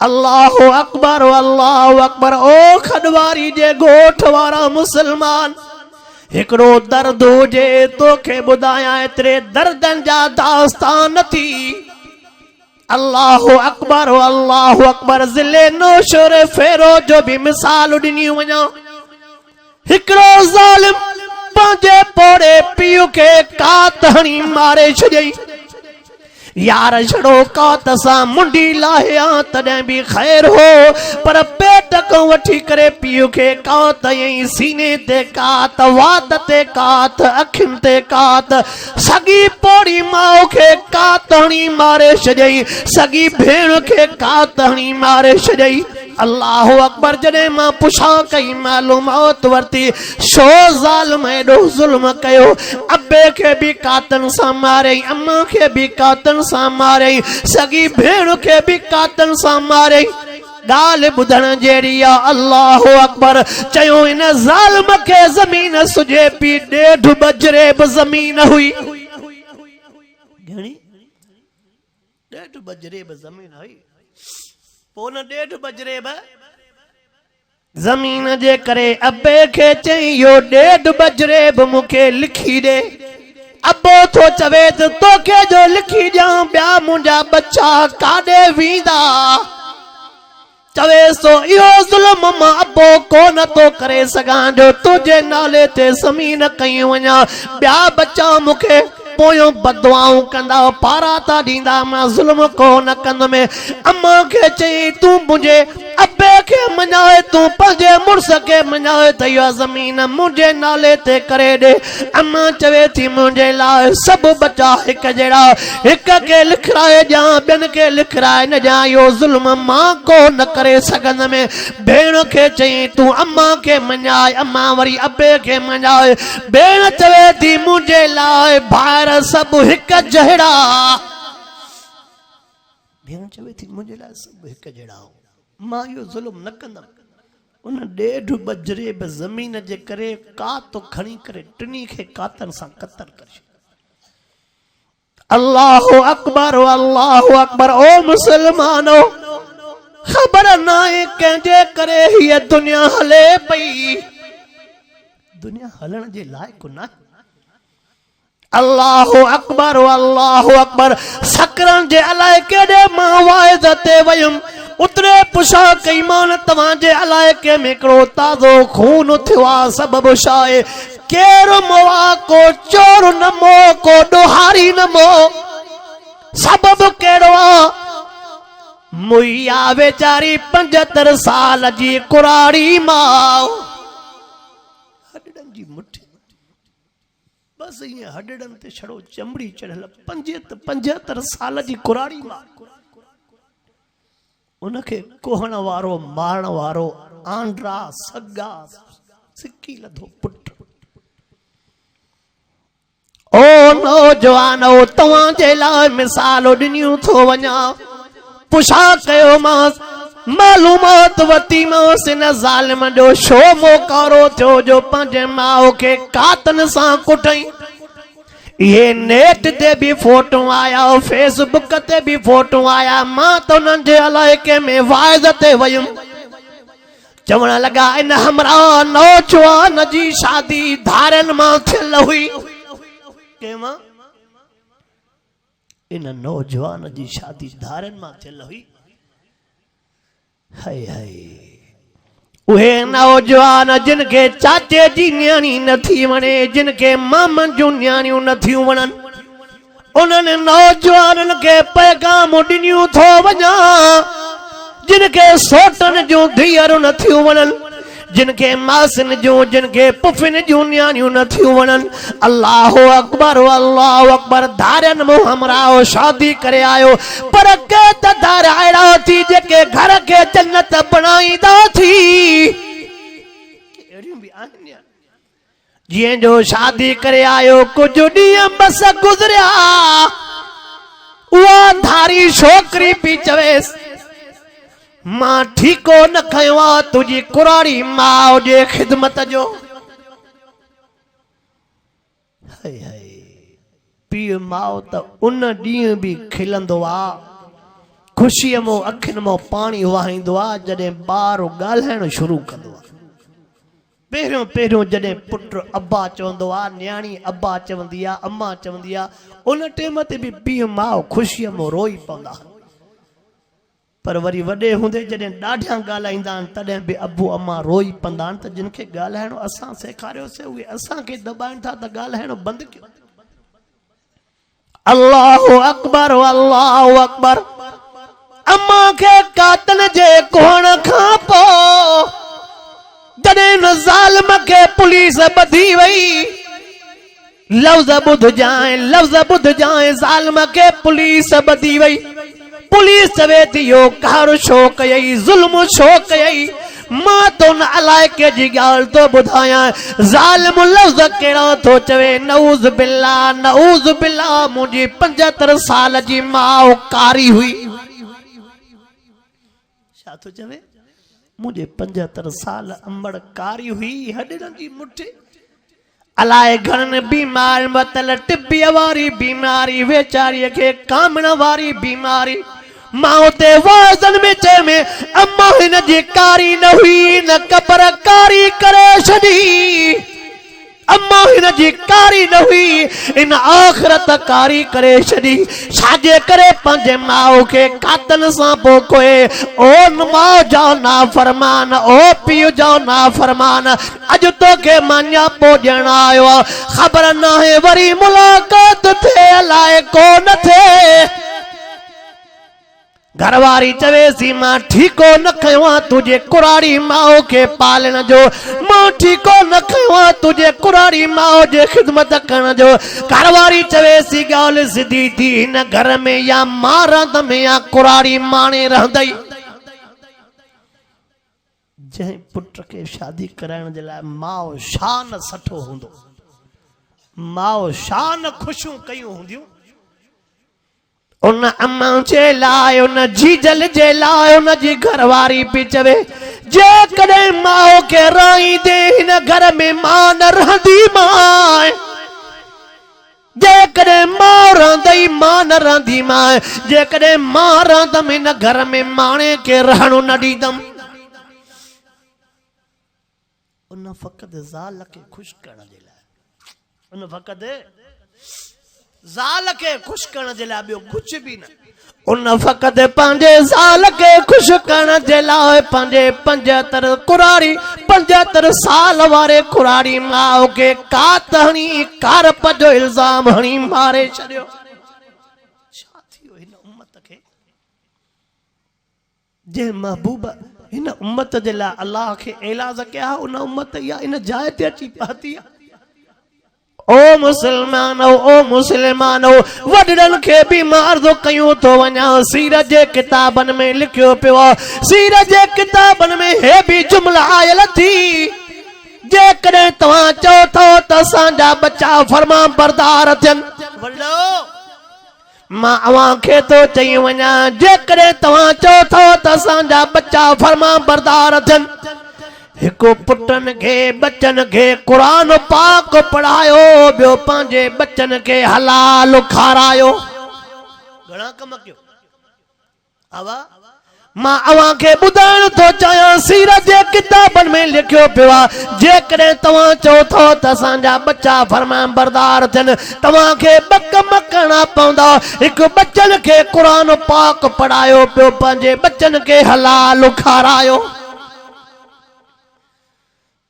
Speaker 1: अल्लाहु अकबर अल्लाहु अकबर। ओ खडवारी जे गोठ वारा मुसलमान हिकड़ो दर्द हुजे तोखे ॿुधायां एतिरे दर्दनि जा दास्तान थी। अल्लाहु अकबर ज़िले नौशर फेरो जो भी मिसाल ॾिनी वञा। हिकड़ो ज़ालिम पंहिंजे पोड़े पीउ खे कात हणी मारे छॾियईं। यार छड़ो कात सां मुंडी लाहिया तॾहिं बि ख़ैर हो, पर पेट खां वठी करे पीउ खे कात हयईं। सीने ते कात, वात ते कात, अखियुनि ते कात। सॻी पोड़ी माउ खे कात हणी मारे छॾियईं, सॻी भेण खे कात हणी मारे छॾियईं। अल्लाहु अकबर। जॾहिं मां पुछा कई मालूमात वरती छो ज़ालिम एॾो ज़ुल्म कयो। अबे खे बि कातन सां मारियईं, अम्मा खे बि कातन सां मारियईं, सॻी भेण खे बि कातन सां मारियईं। ॻाल्हि ॿुधण जहिड़ी आ। अल्लाहु अकबर। चयो इन ज़ालिम खे ज़मीन सुझे पई, 1.5 बजरे बि ज़मीन हुई। घणी 1.5 बजरे बि ज़मीन हुई। पोइ न 1.5 बजरे बि ज़मीन जे करे अबे खे चई यो 1.5 बजरे बि मूंखे लिखी ॾे। अबो थो चवे त तोखे जो लिखी ॾियां, ॿिया मुंहिंजा बच्चा काॾे वेंदा। चवे सो इहो ज़ुल्म मां अबो कोन थो करे सघां जो तुंहिंजे नाले ते ज़मीन कई वञा। ॿिया बच्चा मूंखे पोयों बदुआऊं कंदा, पारा था ॾींदा, मां ज़ुल्म कोन कंदुमि। अम्मा खे चई तूं मुंहिंजे अबे खे मञाए, तूं पंहिंजे मुड़ुस खे मञाए त इहा ज़मीन मुंहिंजे नाले ते करे ॾे। अम्मा चवे थी मुंहिंजे लाइ सभु बच्चा हिकु जहिड़ा, हिक खे लिखाए ॾियां, ॿियनि खे लिखाए न ॾियां, इहो ज़ुल्म मां कोन करे सघंदुमि। भेण खे चई तूं अम्मा खे मञाए, अम्मा वरी अबे खे मञाए। भेण चवे थी मुंहिंजे लाइ ॿार सभु हिकु जहिड़ा। भेण चवे थी मुंहिंजे लाइ सभु हिकु जहिड़ा, मां इहो ज़ुल्म न कंदमि। उन 1.5 बजरे बि ज़मीन जे करे कात खणी करे टिनी खे कातन सां कतर करे। अल्लाहु अकबर अल्लाहु अकबर। ओ मुसलमानो, ख़बर नाहे कंहिंजे करे हीअ दुनिया हले पई। दुनिया हलण जे लाइक़ न। अल्लाहु अकबर अल्लाहु अकबर। सकरन जे अलाए केॾे मां वाइद ते वयुमि, उतरे पुछा कई मान तव्हांजे इलाइक़े में हिकिड़ो ताज़ो खून थियो आहे, सबबु छा आहे? केरु मोआ, को चोर न मो, को ॾोहारी न मो। सबबु कहिड़ो आहे? मुइया वेचारी 75 साल जी कुराड़ी माउ, हॾड़नि जी मुठी, बस ईअं हॾड़नि ते छड़ो चमड़ी चढ़ियल 75 साल जी कुराड़ी माउ। उनखे कोहण वारो, मारण वारो, आंड्रा सगा सिकी लधो पुट। ओ नौजवानो, तव्हांजे लाइ मिसाल ॾिनियूं थो वञा। पुछा कयो मांस, मालूमात वती मांस, इन ज़ालिम जो छो मोकारो थियो जो पंहिंजे माउ खे कातन सां कुटई। ये नेट ते भी फोटो आया, फेसबुक ते भी फोटो आया। मां तो उन्हनि जे इलाइक़े में वाइज़ ते वयुम, चवण लगा इन हमरा नौजवान जी शादी धारन मां थियल हुई। केमा? इन नौजवान जी शादी धारन मां थियल हुई। हाय हाय, उहे नौजवान जिनके चाचे जी न्याणी न थी वणे, जिनके मामन जूं न्याणियूं न थियूं वणन, उन्हनि नौजवाननि खे पैगाम ॾिनियूं थो वञा। जिनके सोटन जूं धीअरूं न थियूं वणन, जिनके मासिन जूं, जिनके पुफिन जूं न्याणियूं न थियूं वणन। अल्लाहु अकबर अल्लाहु अकबर। धारन मुं हमराओ शादी करे आयो, पर के त धार अहिड़ा थी जेके घर खे जन्नत बणाईंदा थी। जिए जो शादी करे आयो कुछ ॾींहं बस गुज़रिया उहा धारी छोकरी पी चवेस मां ठीको न खयो आ तुझी कुराड़ी माउ जे खिदमत जो। हाय हाय पीउ माउ त उन ॾींहं भी खिलंदो आ खुशीअ मो अखियुनि मो पाणी वहाईंदो आ जॾहिं ॿार ॻाल्हाइण शुरू कंदो आ। पहिरियों पहिरियों जॾहिं पुट अब्बा चवंदो आ न्याणी अब्बा चवंदी आ अम्मा चवंदी आ उन टाइम ते भी पीउ माउ खुशीअ मो रोई पवंदा। पर वरी वॾे हूंदे जॾहिं ॾाढा ॻाल्हाईंदा आहिनि तॾहिं बि अबू अम्मा रोई पवंदा आहिनि त जिन खे ॻाल्हाइणो असां सेखारियोसीं उहे असांखे दॿाइनि था त ॻाल्हाइणो बंदि कयो। अल्लाहु अकबर अल्लाहु अकबर। अम्मा खे कातल जे कोहण खां पोइ जॾहिं न ज़ालिम खे पुलिस ॿधी वई लफ़्ज़ ॿुधजांइ ज़ालिम खे पुलिस ॿधी वई। पुलिस चवे थी यो कहर छो कयई ज़ुल्म छो कयई मां तो न अलाइके जी ॻाल्हि तो ॿुधायां ज़ालिम लफ़्ज़ कहिड़ा थो चवे नऊज़ बिल्ला मुंहिंजी 75 साल जी माउ कारी हुई। छा थो चवे मुझे 75 साल अंबड़ कारी हुई हॾनि जी मुठि अलाए घणनि बीमार मतल टिब्बीअ वारी बीमारी वेचारीअ खे कामण वारी बीमारी मां ते वाज़न में चए में अम्मा हिन जी कारी न हुई न कबर कारी करे छॾी अम्मा हिन जी कारी न हुई इन आख़िरत कारी करे छॾी छाजे करे पंहिंजे माउ खे कातन सां पोकोए ओ माउ जो नाफ़रमान ओ पीउ जो नाफ़रमान अॼु तोखे मां न्यापो ॾियण आयो आ ख़बर नाहे वरी मुलाक़ात थिए अलाए को न थिए। घरवारी चवे सी मां ठीको न खयो आ तुझे कुराड़ी माउ के पालण जो मां ठीको न खयो आ तुझे कुराड़ी माउ जे खिदमत करण जो। घरवारी चवे सी ॻाल्हि सिधी थी हिन घर में या मां रहंदमि या कुराड़ी माणे रहंदई। जंहिं पुट खे शादी कराइण जे लाइ माउ शान सठो हूंदो माउ शान ख़ुशियूं कयूं हूंदियूं उन अम्मा जे लाइ उन जीजल जे लाइ उन जी घरवारी पई चवे जेकॾहिं माउ खे राईंदे हिन घर में मां न रहंदी मां जेकॾहिं माउ रहंदई मां न रहंदी मां जेकॾहिं मां रहंदमि हिन घर में माणे खे रहणो न ॾींदमि। उन फ़क़ति ज़ाल खे ख़ुशि करण जे लाइ उन फ़क़ति ज़ाल खे ख़ुशि करण जे लाइ ॿियो कुझु बि न उन फ़क़ति पंहिंजे ज़ाल खे ख़ुशि करण जे लाइ पंहिंजे 75 साल वारे कुराड़ी माउ खे कात हणी कारप जो इल्ज़ाम हणी मारे छॾियो। छा थियो हिन उम्मत खे जे महबूब हिन उम्मत जे लाइ अल्लाह खे एलाज़ कया उन उम्मत या इन जाइ ते अची पहुती आहे। ओ मुसलमानो वडड़न के भी मारदो कयूं तो वना सीरत जे किताबन में लिखियो पियो सीरत जे किताबन में हे भी जुमला आयल थी जेकॾहिं तव्हां चओ था त असांजा बच्चा फरमा बरदार थियन वडो मां अवां खे तो चई वना जेकॾहिं तव्हां चओ था त असांजा बच्चा फरमा बरदार थियन हिको पुटन के बच्चन के कुरान पाक पढ़ायो ॿियो पंहिंजे बच्चन के हलाल खारायो घणा कम कयो आवा मां अवां खे ॿुधाइण थो चाहियां सीरत जे किताबनि में लिखियो पियो आहे जेकॾहिं तव्हां चओ था त असांजा बच्चा फरमान बरदार थियनि तव्हां खे ॿ कम करणा पवंदा हिकु बच्चन खे कुरान पाक पढ़ायो ॿियो पंहिंजे बच्चन खे हलाल खारायो।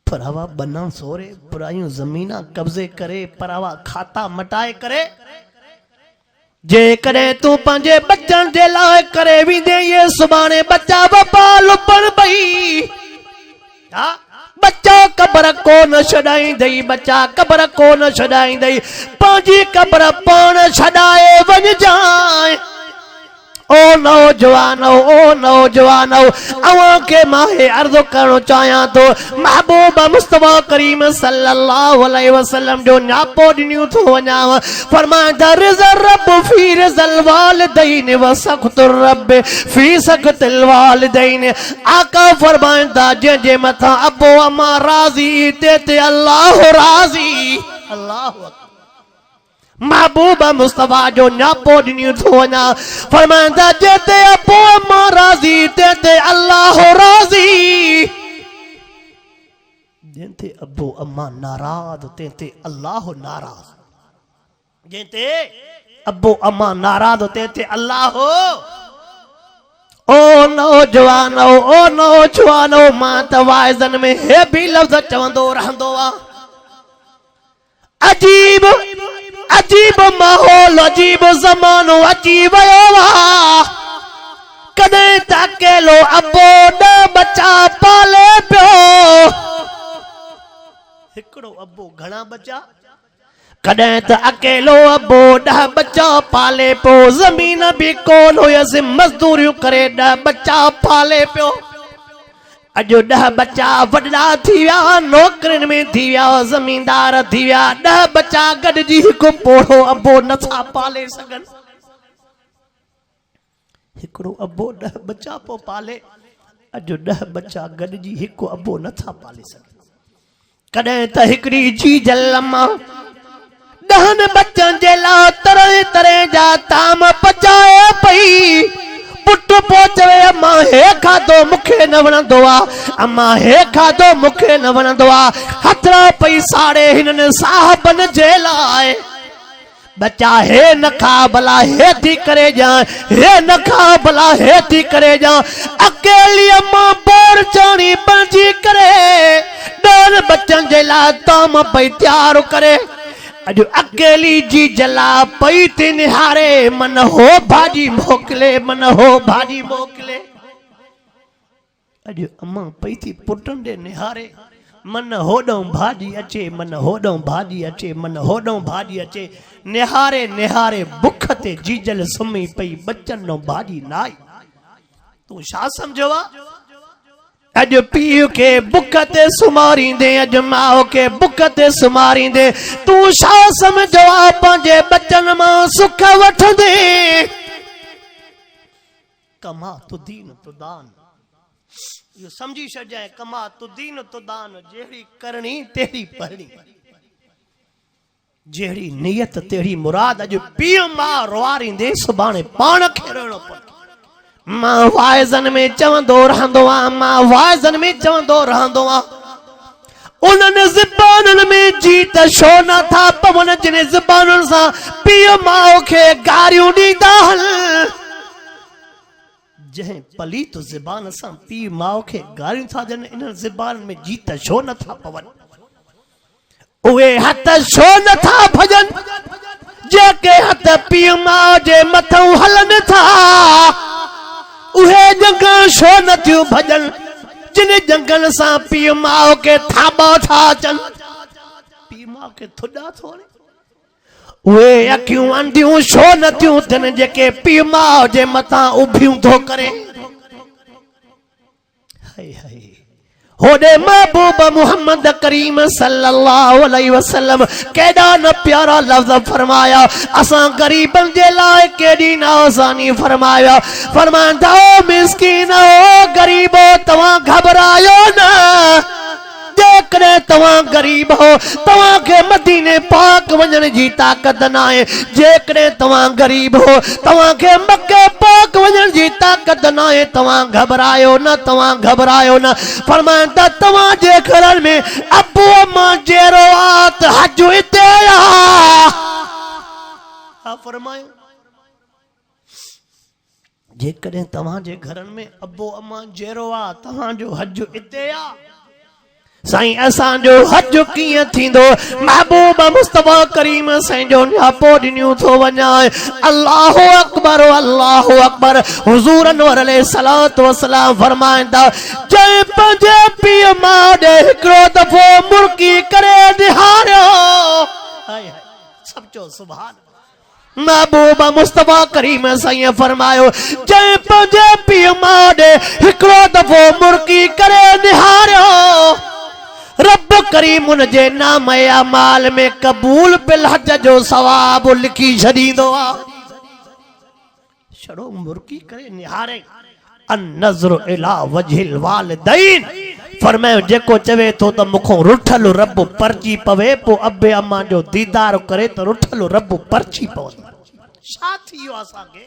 Speaker 1: परावा बना सोरे पुरायूं ज़मीना कब्जे करे परावा खाता मटाए करे जेकॾहिं तूं पंहिंजे बच्चन जे लाइ करे वेंदे ये सुभाणे बच्चा बपा लुपण पई बच्चा कबर को न छॾाईंदई बच्चा कबर को न छॾाईंदई पंहिंजी कबर पाण छॾाए वञजांइ ओ नौजवानो अवां के माहे अर्ज़ करणो चाहियां तो महबूब मुस्तफा करीम सल्लल्लाहु अलैहि वसल्लम जो न्यापो ॾिनियूं थो वञाव फरमाईंदा रिज़ा रब फी रिज़ल वालिदैन व सख़्तुर रब फी सख़्तिल वालिदैन आका फरमाईंदा जंहिंजे मथां अबो अमा राज़ी ते अल्लाह राज़ी अल्लाह महबूब मुस्तफा जो न्यापो ॾिनियूं थो वञा फरमाईंदा जेते अबो अमा राज़ी ते अल्लाह राज़ी जंहिंते अबो अमा नाराज़ ते अल्लाह नाराज़ जंहिंते अबो अमा नाराज़ ते अल्लाह ओ नौजवानो मां त वाइज़न में हे भी लफ़्ज़ चवंदो रहंदो आ अजीब अजीब माहौल अजीब ज़मानो अची वियो आहे कॾहिं त अकेलो अबो ॾह बच्चा पाले पियो हिकिड़ो अबो घणा बच्चा कॾहिं त अकेलो अबो 10 बच्चा पाले पियो ज़मीन बि कोन हुयसि मज़दूरियूं करे 10 बच्चा पाले पियो अजो 10 बच्चा वॾा थी विया नौकरियुनि में थी विया ज़मींदार थी विया 10 बच्चा गॾिजी हिकु पोढ़ो अबो नथा पाले सघनि हिकिड़ो अबो 10 बच्चा पोइ पाले अजो 10 बच्चा गॾिजी हिकु अबो नथा पाले सघनि कॾहिं त हिकिड़ी चीज लम्मा 10 बच्चनि जे लाइ तरह तरह जा ताम पचाए पई पुट पहुचवे अम्मा हे खाधो मूंखे न वणंदो आहे अम्मा हे खाधो मूंखे न वणंदो आहे हथरा पई साड़े हिननि साहबनि जे लाइ बच्चा हे न खा भला हे थी करे जा हे न खा भला हे थी करे जा अकेली अम्मा बोर चाणी बणजी करे 10 बच्चनि जे लाइ ताम पई तैयार करे अजो अकेली जी जला पई थी निहारे मन हो भाजी मोकिले अजो अम्मा पई थी पुटनि ॾे निहारे मन होॾों भाॼी अचे मन होॾों भाॼी अचे मन होॾों भाॼी अचे निहारे निहारे बुख ते जीजल सुम्ही पई बच्चनि नो भाॼी न आई तूं छा सम्झो आहे अज पीउ के बुख ते सुमारींदे अज माओ के बुख ते सुमारींदे तू छा समझो आ पंहिंजे बच्चन मां सुख वठंदे कमा तुदीन तुदान यो समझी छजाए कमा तुदीन तुदान जेड़ी करनी तेरी पढ़नी जेड़ी नियत तेरी मुराद अज पीउ मां रोआरींदे सुभाणे पाण खे रहणो पड़े मां वाइज़न में चवंदो रहंदो आ मां वाइज़न में चवंदो रहंदो आ उन्हनि ज़बाननि में जीत छो नथा पवन जिन ज़बाननि सां पीउ माउ खे गारियूं ॾींदा हल जंहिं पलीत ज़बान सां पीउ माउ खे गारियूं था ॾियनि इन्हनि ज़बाननि में जीत छो नथा पवन उहे हथ छो नथा भॼनि जेके हथ पीउ माउ जे मथां हलनि था उहे जंगल छो नथियूं भॼनि जिन जंगल सां पीउ माउ खे थाबा था अचनि पीउ माउ खे थुॾा थोड़े उहे अखियूं अंधियूं छो नथियूं थियनि जेके पीउ माउ जे मथां उभियूं थो करे हाय हाय होॾे महबूब मुहम्मद करीम सल्लल्लाहु अलैहि वसल्लम केॾा न प्यारा लफ़्ज़ फरमाया असां गरीबनि जे लाइ केॾी न आसानी फरमाया फरमाईंदा ओ मिस्कीन ओ गरीबो तव्हां घबरायो न जेकॾहिं तव्हां गरीब हो तव्हांखे मदीने पाक वञण जी ताक़त न आहे जेकॾहिं तव्हां गरीब हो तव्हांखे मके पाक वञण जी ताक़त न आहे तव्हां घबरायो न फरमाईंदा तव्हांजे घरनि में अबू अम्मा जहिड़ो आहे त हज हिते आहे फरमायो जेकॾहिं तव्हांजे घरनि में अबू अम्मा जहिड़ो आहे तव्हांजो हज हिते आहे साईं असांजो हज कीअं थींदो महबूब मुस्तफा करीम साईं जो न्यापो ॾिनियूं थो वञाए अल्लाहु अकबर हुज़ूर अनवर अलैहिस्सलातु वस्सलाम फरमाईंदा जंहिं पंहिंजे पीउ माउ ॾे हिकिड़ो दफ़ो मुर्की करे निहारियो हाय हाय सब चो सुभान महबूबा मुस्तफा करीम साईं फरमायो जंहिं पंहिंजे पीउ माउ ॾे हिकिड़ो दफ़ो मुर्की करे निहारियो रब करीम उन जे नाम या माल में क़बूल बिल हज जो सवाब लिखी छॾींदो आहे। छड़ो मुर्की करे निहारे अन नज़र इला वजहिल वालिदैन फरमायो जेको चवे थो त मूंखों रुठल रब परची पवे पोइ अबे अम्मा जो दीदार करे त रुठल रब परची पवे छा थी वियो असांखे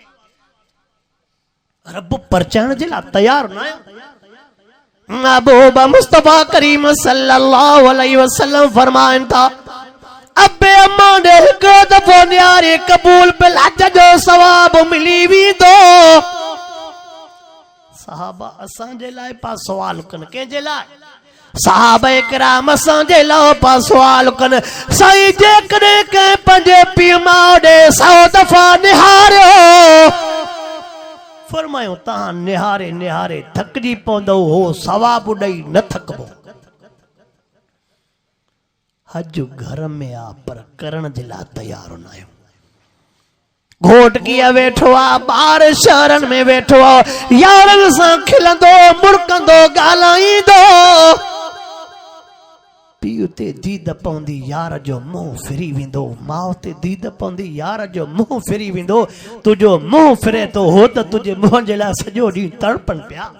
Speaker 1: रब परचाइण जे लाइ तयार न आहियो। महबूबा मुस्तफा करीम सल्लल्लाहु अलैहि वसल्लम फरमाइन था अबे अम्मा ने हिकिड़ो दफ़ो निहारे क़बूल बिल हज जो सवाब मिली वेंदो। सहाबा असांजे लाइ पा सवाल कनि कंहिंजे लाइ सहाबा इकराम असांजे लाइ पा सवाल कनि साईं जेकॾहिं कंहिं पंहिंजे पीउ माउ ॾे 100 दफ़ा निहारियो फरमायो तहां निहारे निहारे थकजी पवंदो हो सवाब ॾेई न थकबो। हज घर में आ पर करण जे लाइ तयार न आहियो। घोट कीअं वेठो आ ॿार शहरनि में वेठो आ यारनि सां खिलंदो मुड़कंदो ॻाल्हाईंदो पीउ ते दीद पवंदी यार जो मुंहुं फिरी वेंदो माउ ते दीद पवंदी यार जो मुंहुं फिरी वेंदो तुंहिंजो मुंहुं फिरे थो हो त तुंहिंजे मुंहं जे लाइ सॼो ॾींहुं तड़पनि पिया।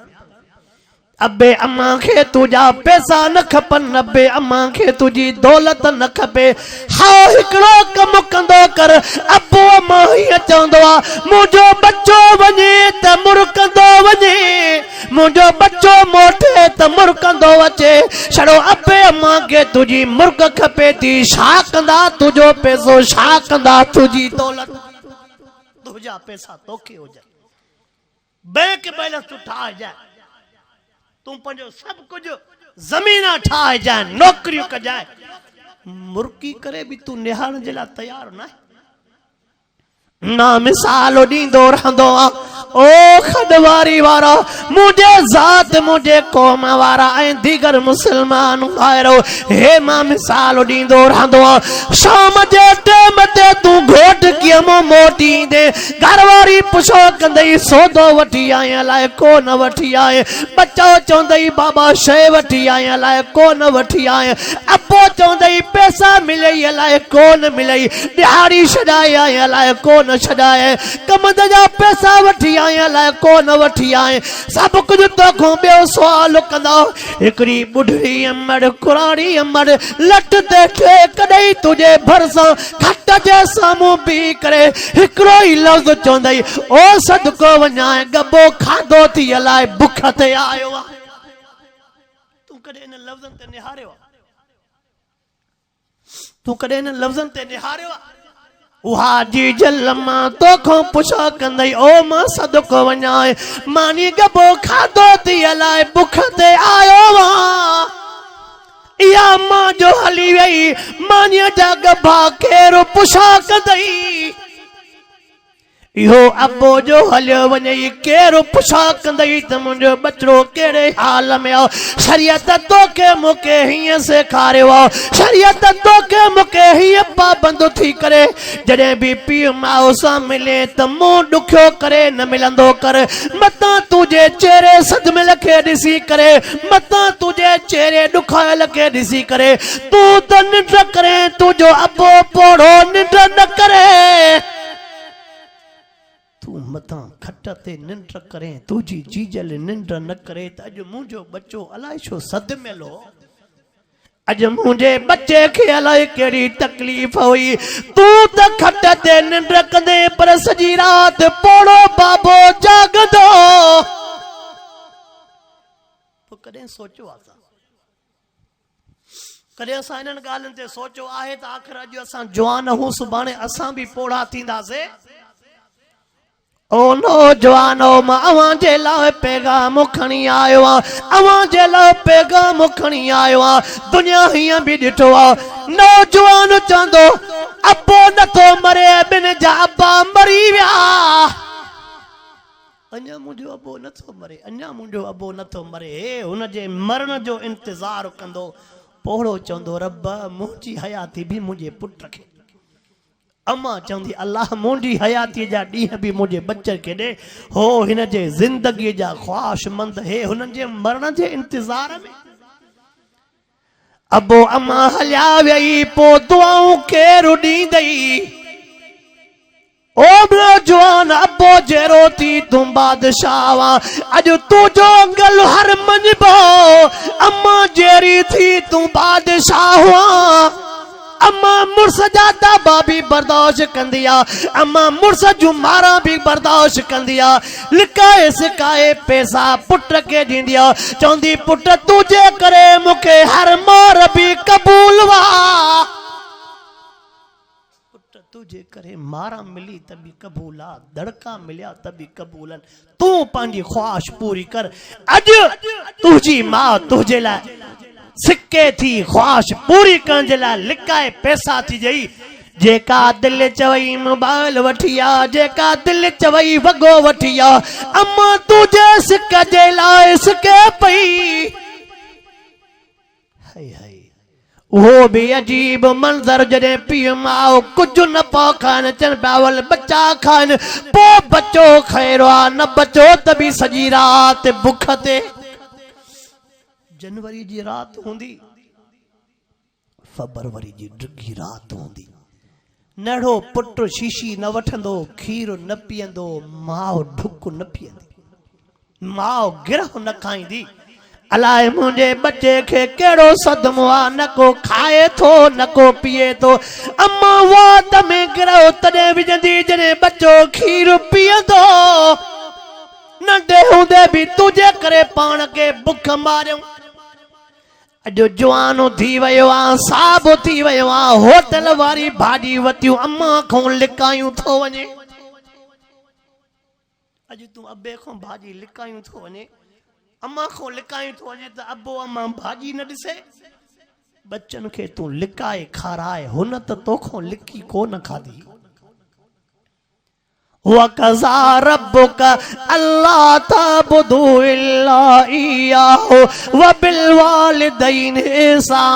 Speaker 1: अबे अम्मा खे तुझा पैसा न खपनि अबे अम्मा खे तुझी दौलत न खपे हाँ हिकिड़ो कमु कंदो कर अबो अम्मा हीअं चवंदो आहे मुंहिंजो बच्चो वञे त मुड़कंदो वञे मुंहिंजो बच्चो मोटे त मुड़कंदो अचे छड़ो अबे अम्मा खे तुझी मुर्ग खपे थी छा कंदा तुंहिंजो पैसो छा कंदा तुझी दौलत तुंहिंजा पैसा तोखे हुजनि बैंक बैलेंस तूं ठाहिजांइ तू पंहिंजो सब कुछ जमीन ठाहिजांइ नौकरियूं कजांइ मुर्की करे भी तू निहारण जे लाइ तयार न ना मिसाल ॾींदो रहंदो आहे ओ खडवारी वारा मुझे ज़ात मुझे कौम वारा ऐं दीगर मुसलमान भाइरो हे मां मिसाल ॾींदो रहंदो आहे शाम जे टाइम ते तू घोट कीअं मूं मोटी ईंदे घरवारी पुछो कंदई सौदो वठी आए अलाए कोन वठी आए बच्चो चवंदई बाबा शइ वठी आए अलाए कोन वठी आए अबो चवंदई पैसा मिलई अलाए कोन मिलई दिहाड़ी छॾाए आए अलाए कोन छॾाए कमद जा पैसा वठी आए अलाए कोन वठी आए सब कुछ तोखों ॿियो सुवाल कंदा हिकिड़ी बुढ़ी अमड़ कुराड़ी अमड़ लट ते ठेक ॾेई तुंहिंजे भरिसां खट जे साम्हूं बीह करे हिकिड़ो ई लफ़्ज़ चवंदई ओ सदको वञाए गबो खाधो थी अलाए बुख ते आयो आहे तूं कॾहिं इन लफ़्ज़नि ते निहारियो तूं कॾहिं इन लफ़्ज़नि ते निहारियो उहा जी जल मां तोखों पुछो कंदई ओ मां सदको वञाए मानी गबो खाधो थी अलाए बुख ते आयो आहे इहा मां जो हली वई मानीअ जा गभा केरु पुछा कंदई इहो अबो जो हलियो वञे केरु पुछा कंदई त मुंहिंजो बचड़ो कहिड़े हाल में आहे शरीयत तोखे मूंखे हीअं सेखारियो आहे शरीयत तोखे मूंखे हीअं पाबंद थी करे जॾहिं बि पीउ माउ सां मिले त मुंहुं ॾुखियो करे न मिलंदो कर मतां तुंहिंजे चेहरे सदमिल खे ॾिसी करे मतां तुंहिंजे चेहरे ॾुखायल खे ॾिसी करे तूं त निंड करे तुंहिंजो अबो पोड़ो निंड न करे तू मतां खट ते निंड करे तुझी जीजल निंड न करे त अॼु मुंहिंजो बच्चो अलाए छो सद मिलो अॼु मुंहिंजे बच्चे खे अलाए कहिड़ी तकलीफ़ हुई तू त खट ते निंड कंदे पर सॼी राति पोड़ो बाबो जागंदो पोइ कॾहिं सोचियो आहे कॾहिं असां इन्हनि ॻाल्हियुनि ते सोचियो आहे त आख़िर अॼु असां जवान हूं सुभाणे असां बि पोड़ा थींदासीं ओ नौजवानो मां अवां जे लाइ पैगाम खणी आयो आहियां अवां जे लाइ पैगाम खणी आयो आहियां दुनिया हीअं बि ॾिठो आहे नौजवान चवंदो अबो नथो मरे ॿिन जा अबा मरी विया अञा मुंहिंजो अबो नथो मरे अञा मुंहिंजो अबो नथो मरे हे हुन जे मरण जो इंतज़ारु कंदो पोड़ो चवंदो रब मुंहिंजी हयाती बि मुंहिंजे पुट खे अम्मा चवंदी अल्लाह मुंहिंजी हयाती जा ॾींहं बि मुंहिंजे बच्चन खे ॾे हो हिन जे ज़िंदगीअ जा ख़्वाहिशमंद हे हुननि जे मरण जे इंतज़ार में। अबो अम्मा हलिया वई पोइ दुआऊं केरु ॾींदई। ओ जवान अबो जहिड़ो थी तूं बादशाह अॼु तुंहिंजो गल हर मञबो। अम्मा जहिड़ी थी तूं बादशाह अम्मा मुर्स जा दाबा भी बर्दाश्त कंदी आ। अम्मा मुर्स जूं मारा भी बर्दाश्त कंदी आ। लिकाए सिकाए पैसा पुट के ॾींदी आ। चवंदी पुट तुझे करे मूंखे हर मार भी कबूल वा। पुट तुझे करे मारा मिली त भी कबूल आ, दड़का मिलिया त भी कबूल। तू पंहिंजी ख्वाहिश पूरी कर। अॼु तुझी मां तुझे लाइ सिक्के थी ख्वाहिश पूरी करण जे लाइ लिकाए पैसा थी ॾेई। जेका दिल चवई मोबाइल वठी आ, जेका दिल चवई वॻो वठी आ, अम्मा तुझे सिक जे लाइ सिके पई। हाय हाय वो भी अजीब मंजर जॾहिं पीउ माउ कुझु न पिया खाइनि चनि पिया वल बच्चा खाइनि पोइ बच्चो खैरो आहे न बच्चो त बि सॼी राति बुख ते। जनवरी जी रात हूंदी, फरवरी जी ड्रिगी रात हूंदी। नढ़ो पुट शीशी न वठंदो, खीर न पीअंदो, माउ ढुक न पीअंदी, माउ गिरह न खाईंदी। अलाए मुंहिंजे बच्चे खे कहिड़ो सदमो आहे, न को खाए थो न को पीए थो। अम्मा वात में गिरह तॾहिं विझंदी जॾहिं बच्चो खीर पीअंदो। नंढे हूंदे बि तुंहिंजे करे पाण खे बुख मारियूं। अॼु जवानो थी वियो आहे, साबो थी वियो आहे, होटल वारी भाॼी वतियूं अम्मा खां लिकायूं थो वञे। अॼु तूं अबे खां भाॼी लिकायूं थो वञे, अम्मा खां लिकायूं थो वञे त अबो अम्मा भाॼी न ॾिसे। बच्चन खे तूं लिकाए खाराए, हुन त तोखां लिकी कोन खाधी। वकज़ा रब्बुक अल्ला ताबुदू इल्ला इय्याहु व बिल वालिदैन ihsana।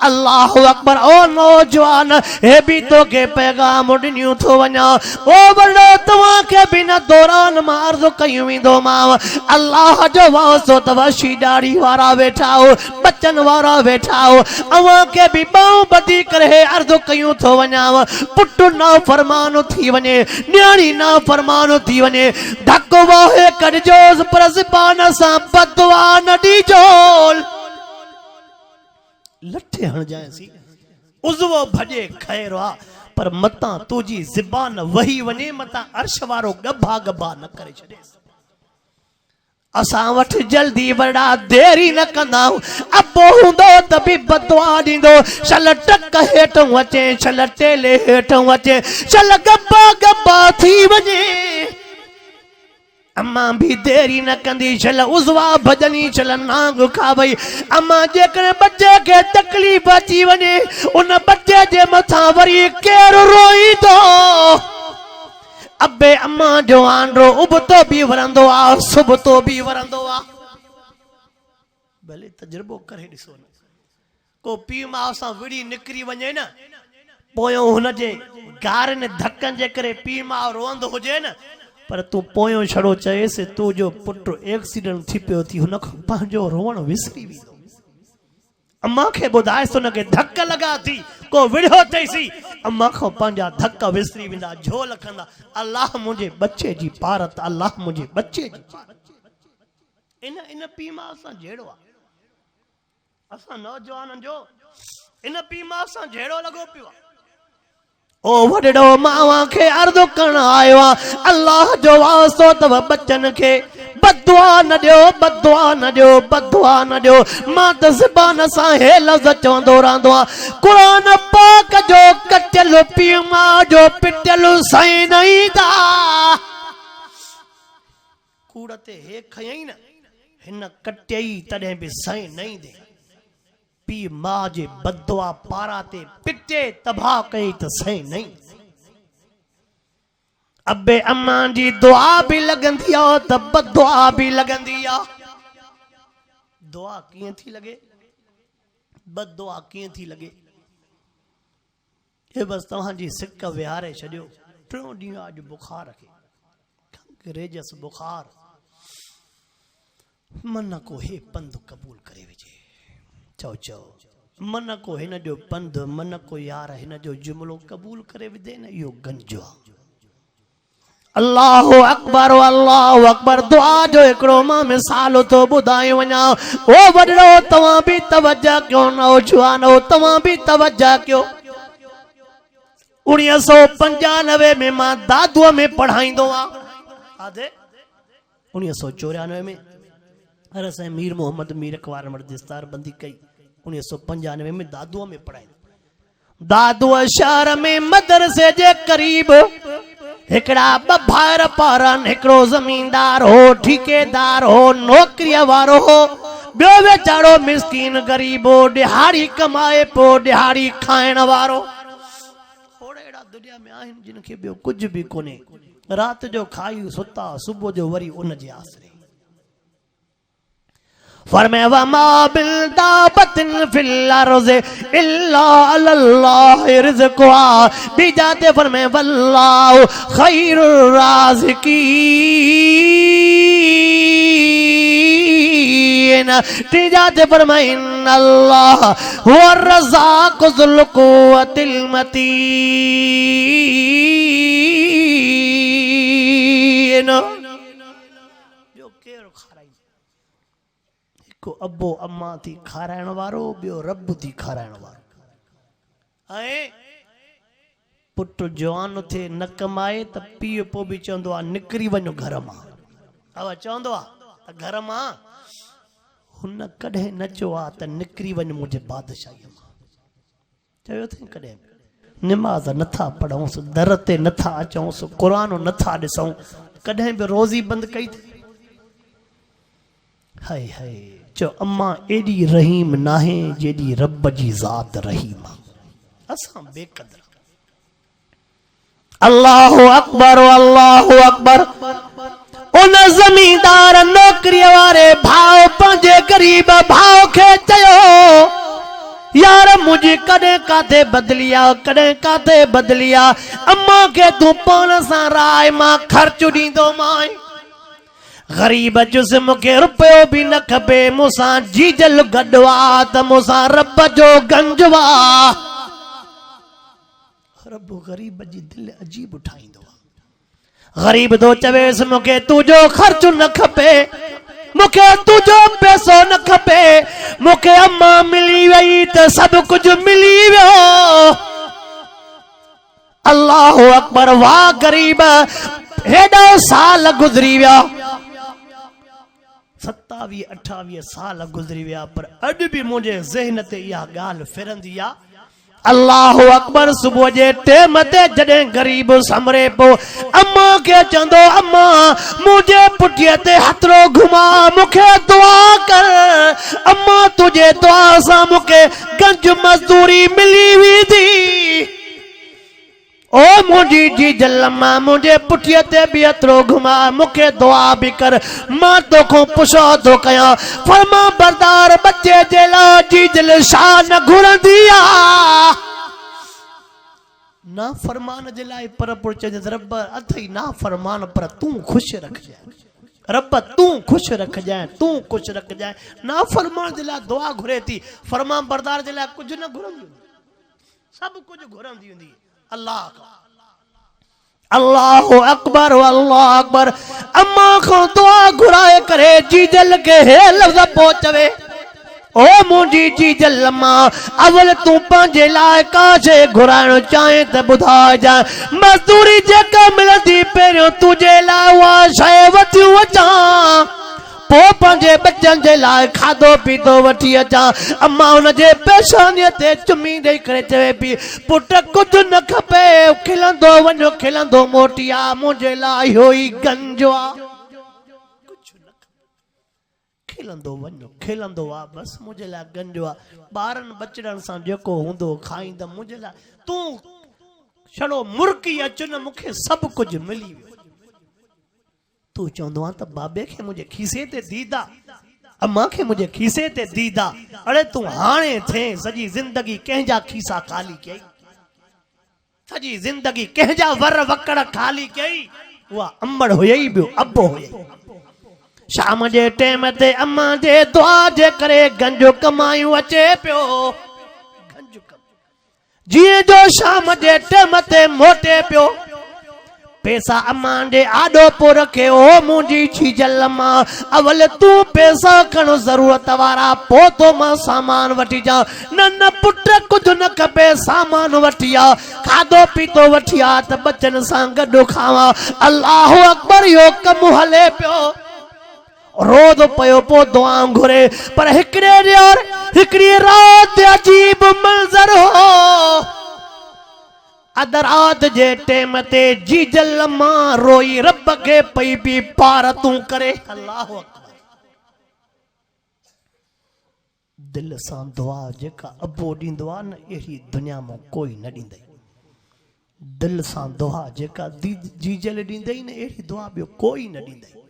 Speaker 1: अल्लाहु अकबर। ओ नौजवान हे भी तो के पैगाम ॾिनियूं थो वञा। ओ वॾो तव्हां खे बि न दौरान मां अर्ज़ कयूं वेंदो मां अल्लाह जो वास्तो तव। शी ॾाढ़ी वारा वेठा हो, बच्चन वारा वेठा हो, अवां के भी ॿाहूं ॿधी करे अर्ज़ कयूं थो वञाव। पुट ना फरमान थी वञे, न्याणी ना फरमान थी वञे, धक वाहे कढजोस पर ज़बान सां बददुआ न ॾिजो। लठे हण जाएसी उज़वो भजे खैर आ, पर मता तुझी ज़बान वही वने मता अर्श वारो गभा गभा न करे छॾे। असां वठ जल्दी वड़ा देरी न कंदा। अबो हूंदो त बि बदुआ ॾींदो। छल टक हेठों अचे, छल टेले हेठों अचे, छल गभा गभा थी वञे। अम्मा भी देरी न कंदी, छल उज़वा भजनी, छल नांग खा वई। अम्मा जेकर बच्चे के तकलीफ़ अची वञे, उन बच्चे जे मथां वरी केरु रोईंदो। अबे अम्मा जो आंडो उबतो भी वरंदो आ, सुबतो भी वरंदो आ। भले तजुर्बो करे ॾिसो न। को पीउ माउ सां विड़ी निकिरी वञे न, पोयों हुन जे गारनि धकनि जे करे पीउ माउ रोअंदो हुजे न, पर तू पोयों छड़ो चएसि तुंहिंजो पुट एक्सीडेंट थी पियो थी, हुन खां पंहिंजो रोअण विसरी वेंदो। अम्मा खे ॿुधाएसि हुनखे धक लॻा थी, को विढ़ियो अथईसी, अम्मा खां पंहिंजा धक विसरी वेंदा, झोल कंदा। अल्लाह मुंहिंजे बच्चे जी पारत, अल्लाह मुंहिंजे बच्चे जी पारत। इन पीउ माउ सां जहिड़ो आहे। असां नौजवाननि जो इन पीउ माउ सां जहिड़ो लॻो पियो आहे। ओ वॾड़ो मावा खे अर्ज़ करण आयो आहे, अल्लाह जो वास्तो अथव बच्चन खे बदुआ न ॾियो, बदुआ न ॾियो, बदुआ न ॾियो। मां त ज़बान सां हे लफ़्ज़ चवंदो रहंदो आहियां, क़ुरान पाक जो कटियल पीउ माउ जो पिटियल साईं न ईंदा। कूड़ ते हे खयई न, हिन कटियई तॾहिं बि साईं न ईंदे। पीउ माउ जे बदुआ पारा ते पिटे तबाह कई त सही नहीं। अबे अम्मा जी दुआ भी लगंदी आ त बदुआ भी लगंदी आ। दुआ कीअं थी लगे? बददुआ कीअं थी लॻे। हे बसि तव्हांजी सिक विहारे छॾियो। टियों ॾींहुं अॼु बुखार खे रेजस बुखार मन को हे पंधु क़बूल करे विझे। चओ चओ मन को हिन जो पंधु मन को यार हिन जो जुमिलो क़बूल करे विधे न इहो गंजो आहे। अल्लाहु अकबर अल्लाहु अकबर। दुआ जो हिकिड़ो मां मिसाल तो ॿुधाए वञा। ओ वॾड़ो तव्हां बि तवज्जो कयो, नौजवानो तव्हां बि तवज्जो कयो। 1995 में मां दादूअ में पढ़ाईंदो आहियां। 1994 में हर असां मीर मोहम्मद मीर अकबर मर्दिस्तार बंदी कई। 1995 में दादूअ में पढ़ाई। दादूअ शहर में मदरसे जे करीब हिकड़ा ब भाइर पारन, हिकड़ो जमींदार हो, ठेकेदार हो, नौकरीअ वारो हो, ॿियो वेचारो मिस्कीन गरीब हो, दिहाड़ी कमाए पो दिहाड़ी खाइण वारो। थोड़ा अहिड़ा दुनिया में आहिनि जिन खे ॿियो कुझु बि कोन्हे। राति जो खाई सुता, सुबुह जो वरी उन जे आसरे। फरमाया वमा बिल दाबतिन फिल अर्ज़ इल्ला अल्लाह रिज़्क़ुहा। बिजाते फरमाया वल्लाहु खैरुर राज़िकीन। बिजाते फरमाया इन्नल्लाह हुवर रज़्ज़ाक़ु ज़ुल क़ुव्वतिल मतीन। को अबो अम्मा थी खाराइण वारो, ॿियो रब थी खाराइण वारो। ऐं पुट जवान थे न कमाए त पीउ पोइ बि चवंदो आहे निकिरी वञो घर मां। अब चवंदो आहे त घर मां। हुन कॾहिं न चयो आहे त निकिरी वञ मुंहिंजे बादशाहीअ मां। चयो अथई कॾहिं निमाज़ नथा पढ़ूंसि, दर ते नथा अचूंसि, क़ुरान नथा ॾिसूं, कॾहिं बि रोज़ी बंदि कई। हाय हाय चो अम्मा एडी रहीम नाहे जेडी रब जी ज़ात रहीम। असां बेक़दर। अल्लाहु अकबर अल्लाहु अकबर। उन जमींदार नौकरी वारे भाव पंहिंजे गरीब भाव खे चयो यार मुझे कॾहिं काथे बदली आ, कॾहिं काथे बदली आ। अम्मा खे तूं पाण सां राय मां ख़र्च ॾींदो मां। गरीब जुस मुखे रुपयो भी न खपे, मूंसां जीजल गडवा त मूंसां रब जो गंजवा। रब गरीब जी दिल अजीब उठाईंदो। गरीब तो चवेस मुखे तुझो खर्च न खपे, मुखे तुझो पैसो न खपे, मुखे अम्मा मिली वई त सब कुछ मिली वियो। अल्लाह अकबर। वाह गरीब, हेॾा साल गुज़री विया, 27-28 साल गुज़री विया, पर अॼु बि मुंहिंजे ज़हन ते इहा ॻाल्हि फिरंदी आहे। अल्लाह अकबर। सुबुह जे टेम ते जॾहिं गरीब समरे पो अम्मा खे चवंदो अम्मा मुंहिंजे पुठीअ ते हथरो घुमा, मूंखे दुआ कर। अम्मा तुंहिंजे दुआ सां मूंखे गंज मज़दूरी मिली वेंदी। ओ मुझी जी जलमा मुझे पुठिया ते भी अतरो घुमा, मुखे दुआ भी कर, मां तोखो पुछो तो कया। फरमा बरदार बच्चे जेला जी दिल शाह न घुरंदिया ना फरमान जे लाइ पर पुछ रब अथई ना फरमान पर तू खुश रख जाए। रब तू खुश रख जाए, तू खुश रख जाए। ना फरमान जे लाइ दुआ घुरे थी, फरमान बरदार जे लाइ कुछ न घुरंदी, सब कुछ घुरंदी हुंदी। अल्लाह अल्लाहु अकबर अल्लाह अकबर। अम्मा को दुआ घुराए करे जीजल के हे लफ्ज़ पहुंचवे ओ मुंहिंजी जीजल अम्मा अवल तू पंहिंजे लाइ का शइ घुराइण चाहे त ॿुधाए जाए, मज़दूरी जेका मिलंदी पहिरियों तुंहिंजे लाइ उहा शइ वठी अचां, पोइ पंहिंजे बच्चनि जे लाइ खाधो पीतो वठी अचां। अम्मा हुन जे पेशानीअ ते चुमी ॾेई करे चवे पई पुट कुझु न खपे, खिलंदो वञो खिलंदो मोटी आ, मुंहिंजे लाइ इहो ई गंजो आ। कुझु न खिलंदो वञो खिलंदो आ, बसि मुंहिंजे लाइ गंजो आ। ॿारनि बचड़नि सां जेको हूंदो खाईंदमि, मुंहिंजे लाइ तूं छड़ो मुर्की अचु न, मूंखे सभु कुझु मिली वियो। तू चवंदो आहे त बाबे खे मुंहिंजे खीसे ते दीदा अम्मा खे मुझे खीसे ते दीदा अरे तू हाणे थे सजी जिंदगी कंहिंजा खीसा खाली कई सजी जिंदगी कंहिंजा वर वकड़ खाली कई उहा अंबड़ हुई बियो अबो हुई शाम जे टाइम ते अम्मा जे दुआ जे करे गंजो कमायूं अचे पियो गंजो जीअं जो शाम जे टाइम ते मोटे पियो पैसा अम्मा दे आडो पो रखे ओ मुंजी छीजल मां अवल तू पैसा खण जरूरत वारा पो तो मां सामान वठी जा न पुट कुछ न खपे सामान वठिया खादो पीतो वठिया त बचन सां गडो खावा अल्लाह अकबर यो कम हले पियो रोज पयो पो दुआ घुरे पर हिकड़ी रात अजीब मंजर हो अदरात जे टेम ते जीजल मां रोई रब के पई भी पार तू करे अल्लाह अकबर दिल सां दुआ जेका अबो ॾींदो आहे न अहिड़ी दुनिया में कोई न ॾींदई दिल सां दुआ जेका जीजल ॾींदई न अहिड़ी दुआ ॿियो कोई न ॾींदई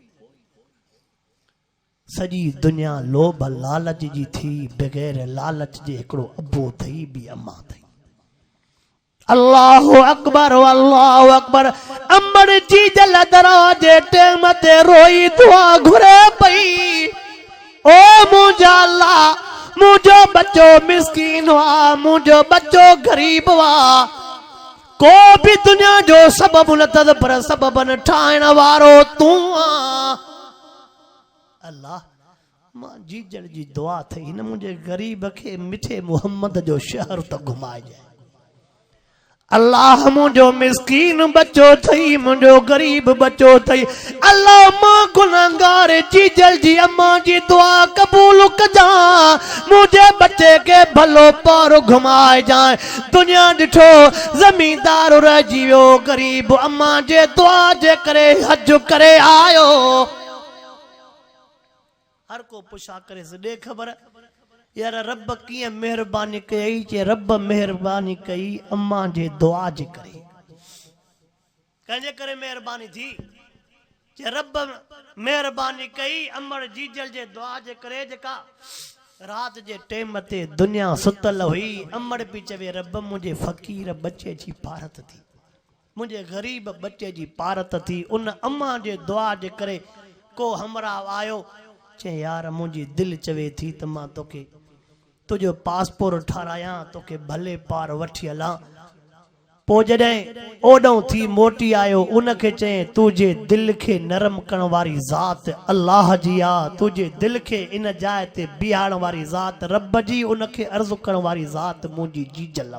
Speaker 1: सॼी दुनिया लोभ लालच जी थी बग़ैर लालच जे हिकिड़ो अबो अथई बि अम्मा अथई अल्लाह अकबर अम्बर जी जल दराजे टेम ते रोई दुआ घुरे पई ओ मुंहिंजा अल्लाह मुंहिंजो बच्चो मिस्कीन हुआ मुंहिंजो बच्चो गरीब हुआ को भी दुनिया जो सबब न तद पर सबबन ठाहिण वारो तू अल्लाह मां जी जल जी दुआ थई न मुंहिंजे गरीब खे मिठे मोहम्मद जो शहर त घुमाए जाए अल्लाह मुझो मिस्कीन बच्चो थई मुझो गरीब बच्चो थई अल्लाह मां गुनाहगार जीजल जी अम्मा जी दुआ कबूल कजा मुझे बच्चे के भलो पार घुमाए जाए दुनिया दिठो जमींदार रह जियो गरीब अम्मा जे दुआ जे करे हज करे आयो हर को पुछा करे से दे खबर यार रब कीअं मेहरबानी कई चे रब मेहरबानी कई अम्मा जे दुआ जे करे कंहिंजे करे मेहरबानी थी चे रब मेहरबानी कई अमर जीजल जे दुआ जे करे जेका रात जे टेम ते दुनिया सुतल हुई अमर पी चवे रब मुझे फकीर बच्चे जी पारत थी मुझे गरीब बच्चे जी पारत थी उन अम्मा जे दुआ जे करे को हमरा आयो चे यार मुझी दिल चवे थी त मां तोके तुझो पासपोर्ट ठाराया तोके भले पार वठी हला पो जॾहिं ओॾों थी मोटी आयो उनखे चए तुझे दिल के नरम करण वारी ज़ात अल्लाह जी आ तुझे दिल के इन जाइ ते बिहारण वारी ज़ात रब जी उनखे अर्ज़ करण वारी ज़ात मुंहिंजी जीजल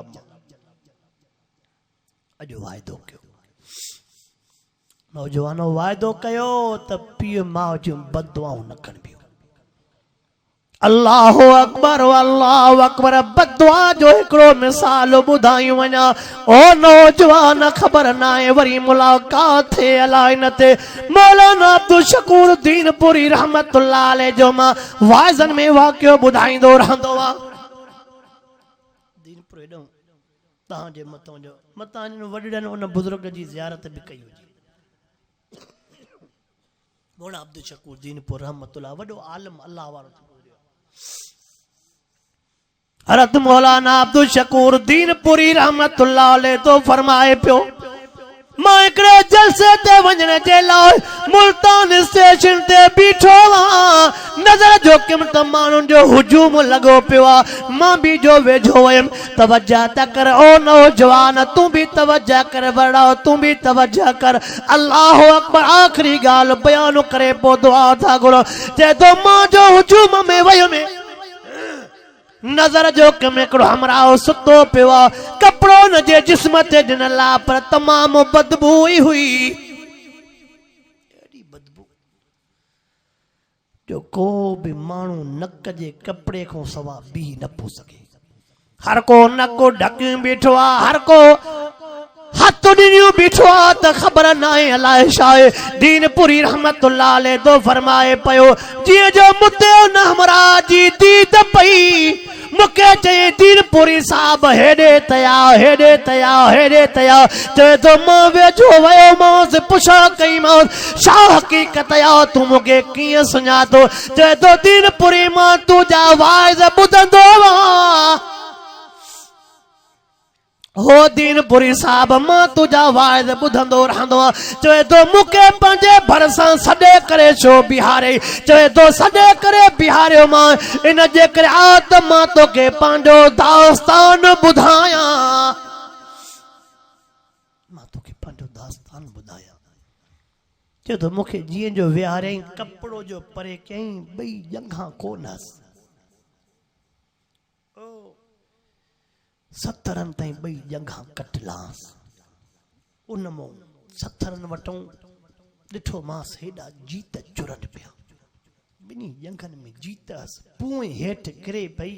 Speaker 1: अॼु वाइदो कयो नौजवानो वाइदो कयो त पीउ माउ जूं बददुआऊं न करणियूं अल्लाह अकबर बददुआ जो हिकिड़ो मिसाल ॿुधायूं वञा ओ नौजवान ख़बर न आहे वरी मुलाक़ात थे अलाए न थे मौलाना अब्दुल शकूर दीनपुरी रहमतुल्लाह अलैह जो मां वाइज़न में वाक़ियो ॿुधाईंदो रहंदो आहे दीनपुर हेॾो तव्हांजे मथां जो मथां वॾड़नि उन बुज़ुर्ग जी ज़ियारत बि कई हुई मौलाना अब्दुल शकूर दीनपुर रहमतुल्लाह वॾो आलिम अल्लाह वारो हरत मौलाना अब्दुल शकूर दीनपुरी रहमतुल्लाह अलैह तो फरमाए पियो मां हिकिड़े जलसे ते वञण जे लाइ मुल्तान स्टेशन ते बीठो आहियां नज़र जो क़ीमत माण्हुनि जो हुजूम लॻो पियो आहे मां बि जो वेझो हुयमि तवज्जो त कर ओ नौजवान तूं बि तवज्जो कर बड़ाओ तूं बि तवज्जो कर अल्लाह अकबर आख़िरी ॻाल्हि बयान करे पोइ दुआ था घुरो चए थो मां जो हुजूम में वयुमि नजर जो कम हिकिड़ो हमराओ सुतो पियो आहे कपिड़ो न जे जिस्म ते ॾिनल आहे पर तमामु बदबू ई हुई एॾी बदबू जो को बि माण्हू नक जे कपिड़े खां सवा बीह न पियो सघे हर को नक ढकियूं बीठो आहे हर को हथ ॾिनियूं बीठो आहे त ख़बर न आहे अलाए छा आहे दीनपुरी रहमतुल्लाह अलैह तो फरमाए पियो जीअं जो मुते न हमरा जी दीद पई मुके चई दीनपुरी साहब हेडे तया चए तो मां वेझो वयो मांस पुछा कई मांस छा हकीकत या तू मुके कीअं सुञातो चए तो दीनपुरी मां तुझा वाइज़ ॿुधंदो मां हो दीनपुरी साहब मां तुझा वाइज़ ॿुधंदो रहंदो चए तो मुके पंहिंजे भरसां सॾे करे छो बिहारे चए तो सॾे करे बिहारियो मां इन जे करे आ त मां तोखे पंहिंजो दास्तान ॿुधायां चए तो मूंखे जीअं जो विहारियईं कपिड़ो जो परे कयईं ॿई जंघां कोनस 70 ताईं ॿई जंघां कटलांस उन मों 70 वटूं ॾिठो मांस हेॾा जीत चुरट पिया ॿिन्ही जंघनि में जीत पूए हेठि किरे पई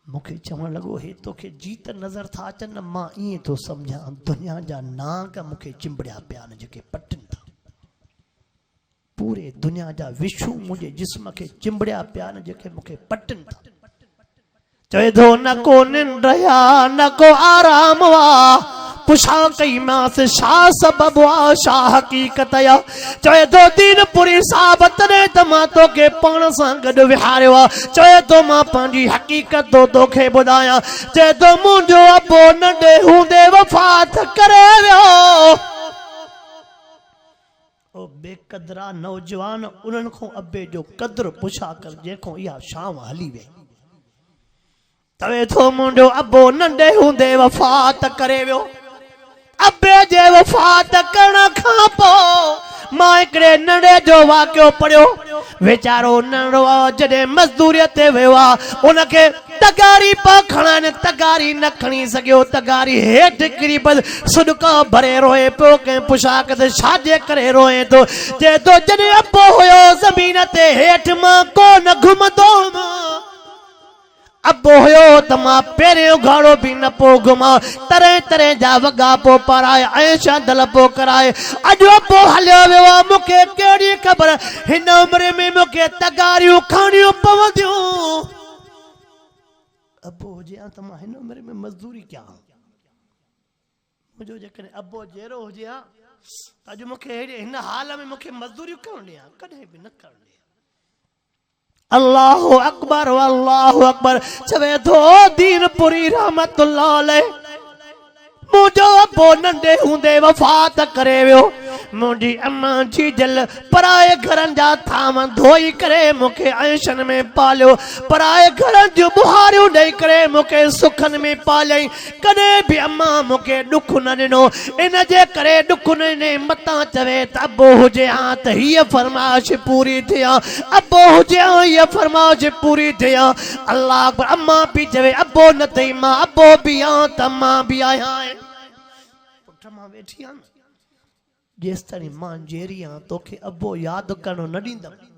Speaker 1: मूंखे चवण लॻो हे तोखे जीत नज़र था अचनि मां ईअं थो सम्झां दुनिया जा नाग मूंखे चिंबड़िया पिया आहिनि जेके पटनि था पूरे दुनिया जा विशू मुंहिंजे जिस्म खे चिंबड़िया पिया आहिनि जेके मूंखे पटनि था चए तो न को निंड या न को आराम वा पुछा कई मांस छा सबब वा छा हकीकत या चए तो दीनपुरी साहब तॾहिं त मां तोखे पाण सां गॾु विहारियो आहे चए तो मां पंहिंजी हकीकत तोखे ॿुधायां चए तो मुंहिंजो अबो नंढे हूंदे वफ़ात करे वियो ओ बेक़दरा नौजवान उन्हनि खां अबे जो क़द्र पुछा कर जेको इहा शाम हली वई तवे तो मुंडो अबो नंढे हूंदे वफ़ात करे वियो अबे जे वफ़ात करण खां पोइ मां हिकिड़े नंढे जो वाक़ियो पढ़ियो वीचारो नंढो जॾहिं मज़दूरीअ ते वियो आहे उनखे तगारी पा खणनि तगारी न खणी सघियो तगारी हेठि किरी बस सुॾका भरे रोए पियो कंहिं पुछाक ते छाजे करे रोए थो चए थो जॾहिं अबो हुयो ज़मीन ते हेठि मां कोन घुमंदो अबो हुयो त मां पहिरियों घाड़ो बि न पोइ घुमां तरह तरह जा वॻा पोइ पाराए ऐं शादल पोइ कराए अॼु अबो हलियो वियो आहे मूंखे कहिड़ी ख़बर हिन उमिरि में मूंखे तगारियूं खणियूं पवंदियूं अबो हुजे हा त मां हिन उमिरि में मज़दूरी कयां मुंहिंजो जेकॾहिं अबो जहिड़ो हुजे हा अॼु मूंखे हेॾे हिन हाल में मूंखे मज़दूरियूं करणु ॾियां कॾहिं बि न करणु ॾियां अल्लाहु अकबर चवे तो दीनपुरी रहमतुल्लाह अलैह मुंहिंजो अबो नंढे हूंदे वफ़ात करे वियो मुंहिंजी अम्मा जी जल पराए घरनि जा थाम धोई करे मूंखे ऐशन में पालियो पराए घरनि जूं बुहारियूं ॾेई करे मूंखे सुखनि में पालियईं कॾहिं बि अम्मा मूंखे ॾुख न ॾिनो इन जे करे ॾुख न ॾिने मतां चवे त अबो हुजे हा त हीअ फरमाइश पूरी थिए हा अबो हुजे हा हीअ फरमाइश पूरी थिए हा अल्लाह अकबर अम्मा बि चवे अबो न अथई मां अबो बि आहियां त मां बि आहियां पुठ मां वेठी आहियां जेस ताईं मां जेरी आहियां तोखे अबो यादि करणु न ॾींदमि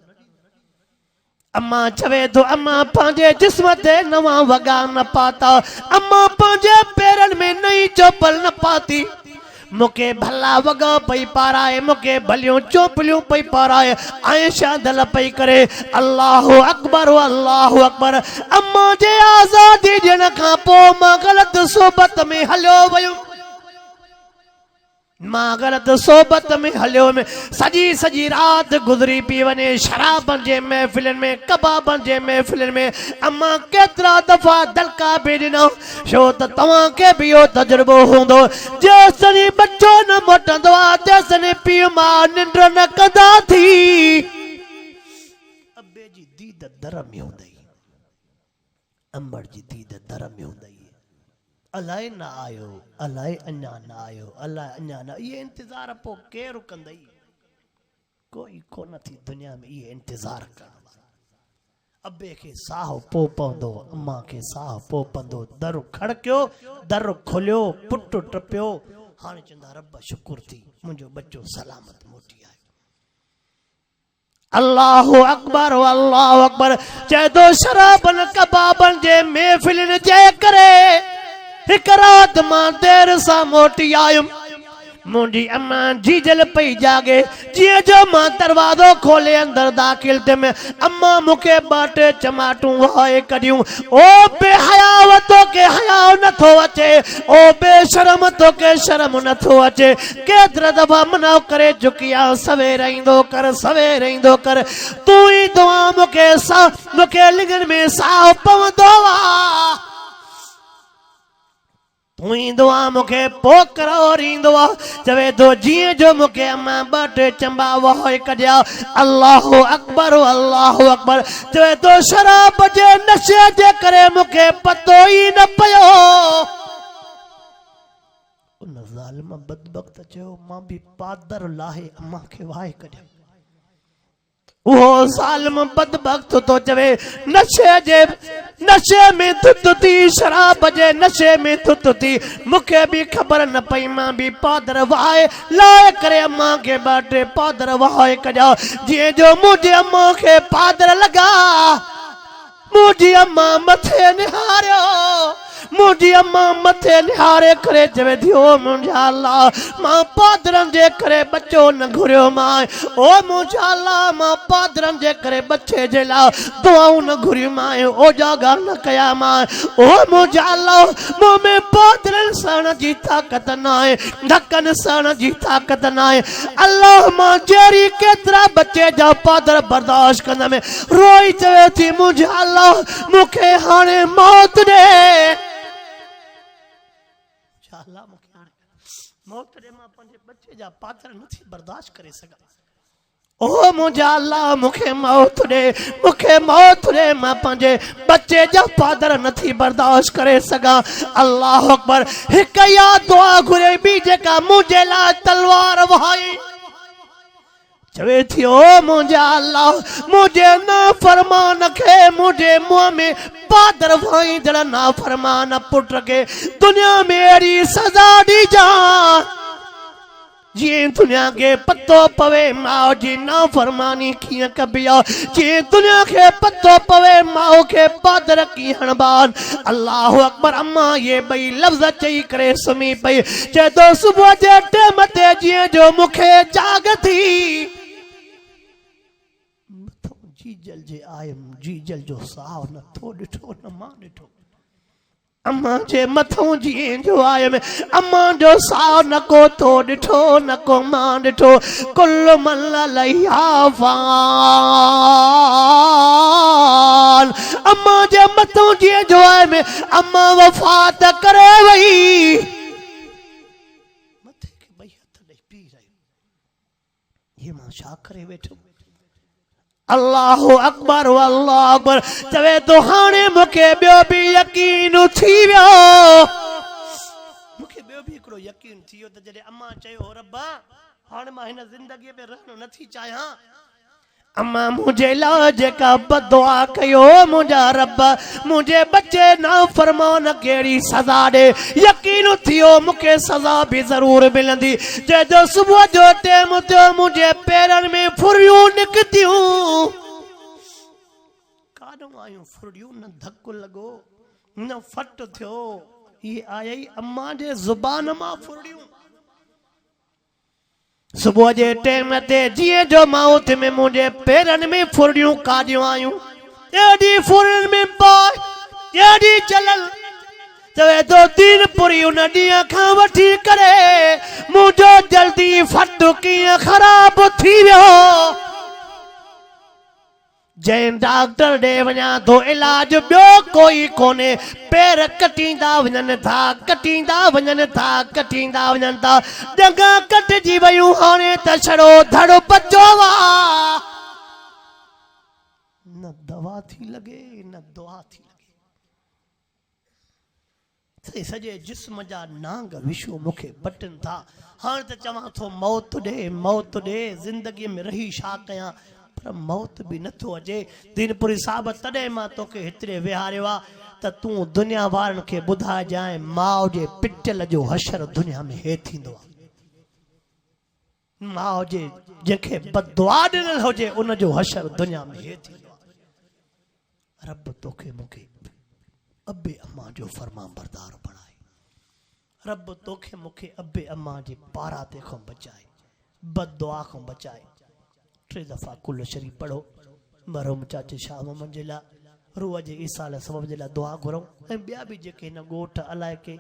Speaker 1: अम्मा चवे तो अम्मा पंहिंजे जिस्म ते नवां वॻा न पाता अम्मा पंहिंजे पेरनि में नई चोपल न पाती मूंखे भला वॻा पई पाराए मूंखे भलियूं चोपलियूं पई पाराए ऐं शादल पई करे अल्लाहु अकबर अम्मा जे आज़ादी ॾियण खां पोइ मां ग़लति सोबत में हलियो वयुमि मां ग़लत सोबत में हलियो में सजी रात गुज़री पी वञे शराबनि जे महफ़िलनि में कबाबनि जे महफ़िलनि में अम्मा केतिरा दफ़ा दलका बि ॾिनो छो त तव्हांखे बि इहो तजुर्बो हूंदो जेसिताईं बच्चो न मोटंदो आहे तेसिताईं पीउ मां निंड न कंदा थी अबे जी दीद दर में हूंदई अंबड़ जी दीद दर में हूंदई अलाए न आयो अलाए अञा न आयो अलाए अञा न ये इंतज़ार पोइ केरु कंदई कोई कोन थी दुनिया में ये इंतज़ार करण अबे खे साह पोइ पवंदो अम्मा खे साह पोइ पवंदो दर खड़कियो दर खोलियो पुटु टपियो हाणे चवंदा रब शुकुर थी मुंहिंजो बच्चो सलामत मोटी आयो अल्लाहु अकबर चए तो शराबनि कबाबनि जे महफ़िलनि जे करे हिक रात मां देर सां मोटी आयुमि मुंडी अम्मा जीजल पई जागे जिए जो मां दरवाजो खोले अंदर दाखिल थे में अम्मा मुके बाटे चमाटू वाए कडियूं ओ बेहया तो के हया न थो अचे ओ बेशरम तो के शर्म न थो अचे केतरा दफा मना करे चुकिया सवेरे इंदो कर तू ही दुआ मुके लिंगन में साह पवंदो वा तुई दुआ मुखे पोकरो रींदो चवे तो जिए जो मुखे अम्मा बटे चंबा वह कडिया अल्लाहु अकबर चवे तो शराब जे नशे जे करे मुखे पतो ही न पयो उन जालिम बदबख्त चयो मां भी पादर लाहे अम्मा के वाहे कडिया वो जालिम बदबख्त तो चवे नशे में थुथी शराब जे नशे में थुथी मुखे भी खबर न पई मां भी पादर वाए लाए करे अम्मा के बाटे पादर वाए कजा जे जो मुझे अम्मा के पादर लगा मुझे अम्मा मथे निहारियो मुझी अम्मा मथे निहारे करे चवे थियो मुंहिंजा अल्लाह मां पादरन जे करे बच्चो न घुरियो मां ओ मुंहिंजा अल्लाह मां पादरन जे करे बच्चे जे ला दुआऊं न घुरियो मां ओ जागा न कया मां ओ मुंहिंजा अल्लाह मुंह में पादरन सण जी ताकत न आहे ढकन सण जी ताकत न आहे अल्लाह मां जेरी केतरा बच्चे जा पादर बर्दाश्त कंदा में रोई चवे थी मुंहिंजा अल्लाह मुखे हाणे मौत दे अल्लाह मुखे हाणे मौत दे मां पंहिंजे बच्चे जा पादर नथी बर्दाश्त करे सघां ओ मुंहिंजा अल्लाह मुखे मौत दे मां पंहिंजे बच्चे जा पादर नथी बर्दाश्त करे सघां अल्लाह अकबर हिक या दुआ घुरे बि जेका मुंहिंजे लाइ तलवार वहाई चवे थी ओ मुंहिंजा अल्लाह मुझे ना फरमान खे मुझे मुंह में पादर वाई जड़ा ना फरमान पुट के दुनिया में अड़ी सजा दी जा जी दुनिया के पत्तो पवे माओ जी ना फरमानी किया कबिया जी दुनिया के पत्तो पवे माओ के पादर की हणबान अल्लाह अकबर अम्मा ये बई लफ्ज चई करे सुमी पई चे तो सुबह जे टाइम ते जी जो मुखे जाग थी जीजल जे आयम जीजल जो साव न थो डिठो न मां डिठो अम्मा जे मथों जी जो आयम अम्मा जो साव न को थो डिठो न को मां डिठो कुल मन लैया फान अम्मा जे मथों जी जो आयम अम्मा वफात करे वई मथे के भई हथ ॾेई पी रही ये मां छा करे वेठो अल्लाह अकबर चवे तो हाणे मुखे बियो भी यकीन थी वियो मुखे बियो भी हिकिड़ो यकीन थी वियो त जॾहिं अम्मा चयो रब्बा हाणे मां हिन ज़िंदगीअ में रहणो नथी चाहियां अम्मा मुझे ला जेका बदुआ कयो मुझा रब मुझे बच्चे ना फरमान केड़ी सजा दे यकीन थियो मुके सजा भी जरूर मिलंदी जे जो सुबह जो टाइम थियो मुझे पैरन में फुरियूं निकतियूं काडो आयो फुरियूं न धक्को लगो न फट थियो ये आई अम्मा जे जुबान मां फुरियूं सुबह जे टाइम ते जिए जो माउथ में मुझे पैरन में फुरियूं काडियूं आयूं एडी फुरन में पाए एडी चलल चवे तो तीन पुरी उन ॾींहं खां वठी करे मुझो जल्दी फट कीअं ख़राब थी वियो जैन डॉक्टर दे वञा तो इलाज बियो कोई कोने पैर कटींदा वञनि था जंगा कटजी वयूं हाणे त छड़ो धड़ बचो वा न दवा थी लगे न दुआ थी लगे सजे जिस्म जा नांग विशो मुखे बटन था हाणे त चवां थो मौत ॾे जिंदगी में रही छा कयां मौत भी नथो अचे दीनपुरी साहब तॾहिं मां तोखे हितरे विहारियो आहे त तूं दुनिया वारनि खे ॿुधाए जाए माउ जे पिटल जो हशर दुनिया में हे थींदो आहे माउ जे जंहिंखे बददुआ ॾिनल हुजे उन जो हशर दुनिया में हे थींदो आहे रब तोखे मूंखे अबे अम्मा जो फरमान बरदार बणाए रब तोखे मूंखे अबे अम्मा जे पारा ते खां बचाए, बद दुआ खां बचाए। 3 दफ़ा कुल शरीफ़ पढ़ो। मरहूम चाचे शाह मोहम्मद जे लाइ रूह जे ईसाल सबब जे लाइ दुआ घुरूं। ऐं ॿिया बि जेके हिन ॻोठ अलाए के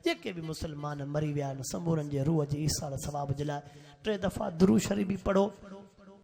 Speaker 1: जेके बि मुस्लमान मरी विया आहिनि समूरनि जे रूह जे ईसाल सवाब जे लाइ 3 दफ़ा दुरूद शरीफ़ बि पढ़ो।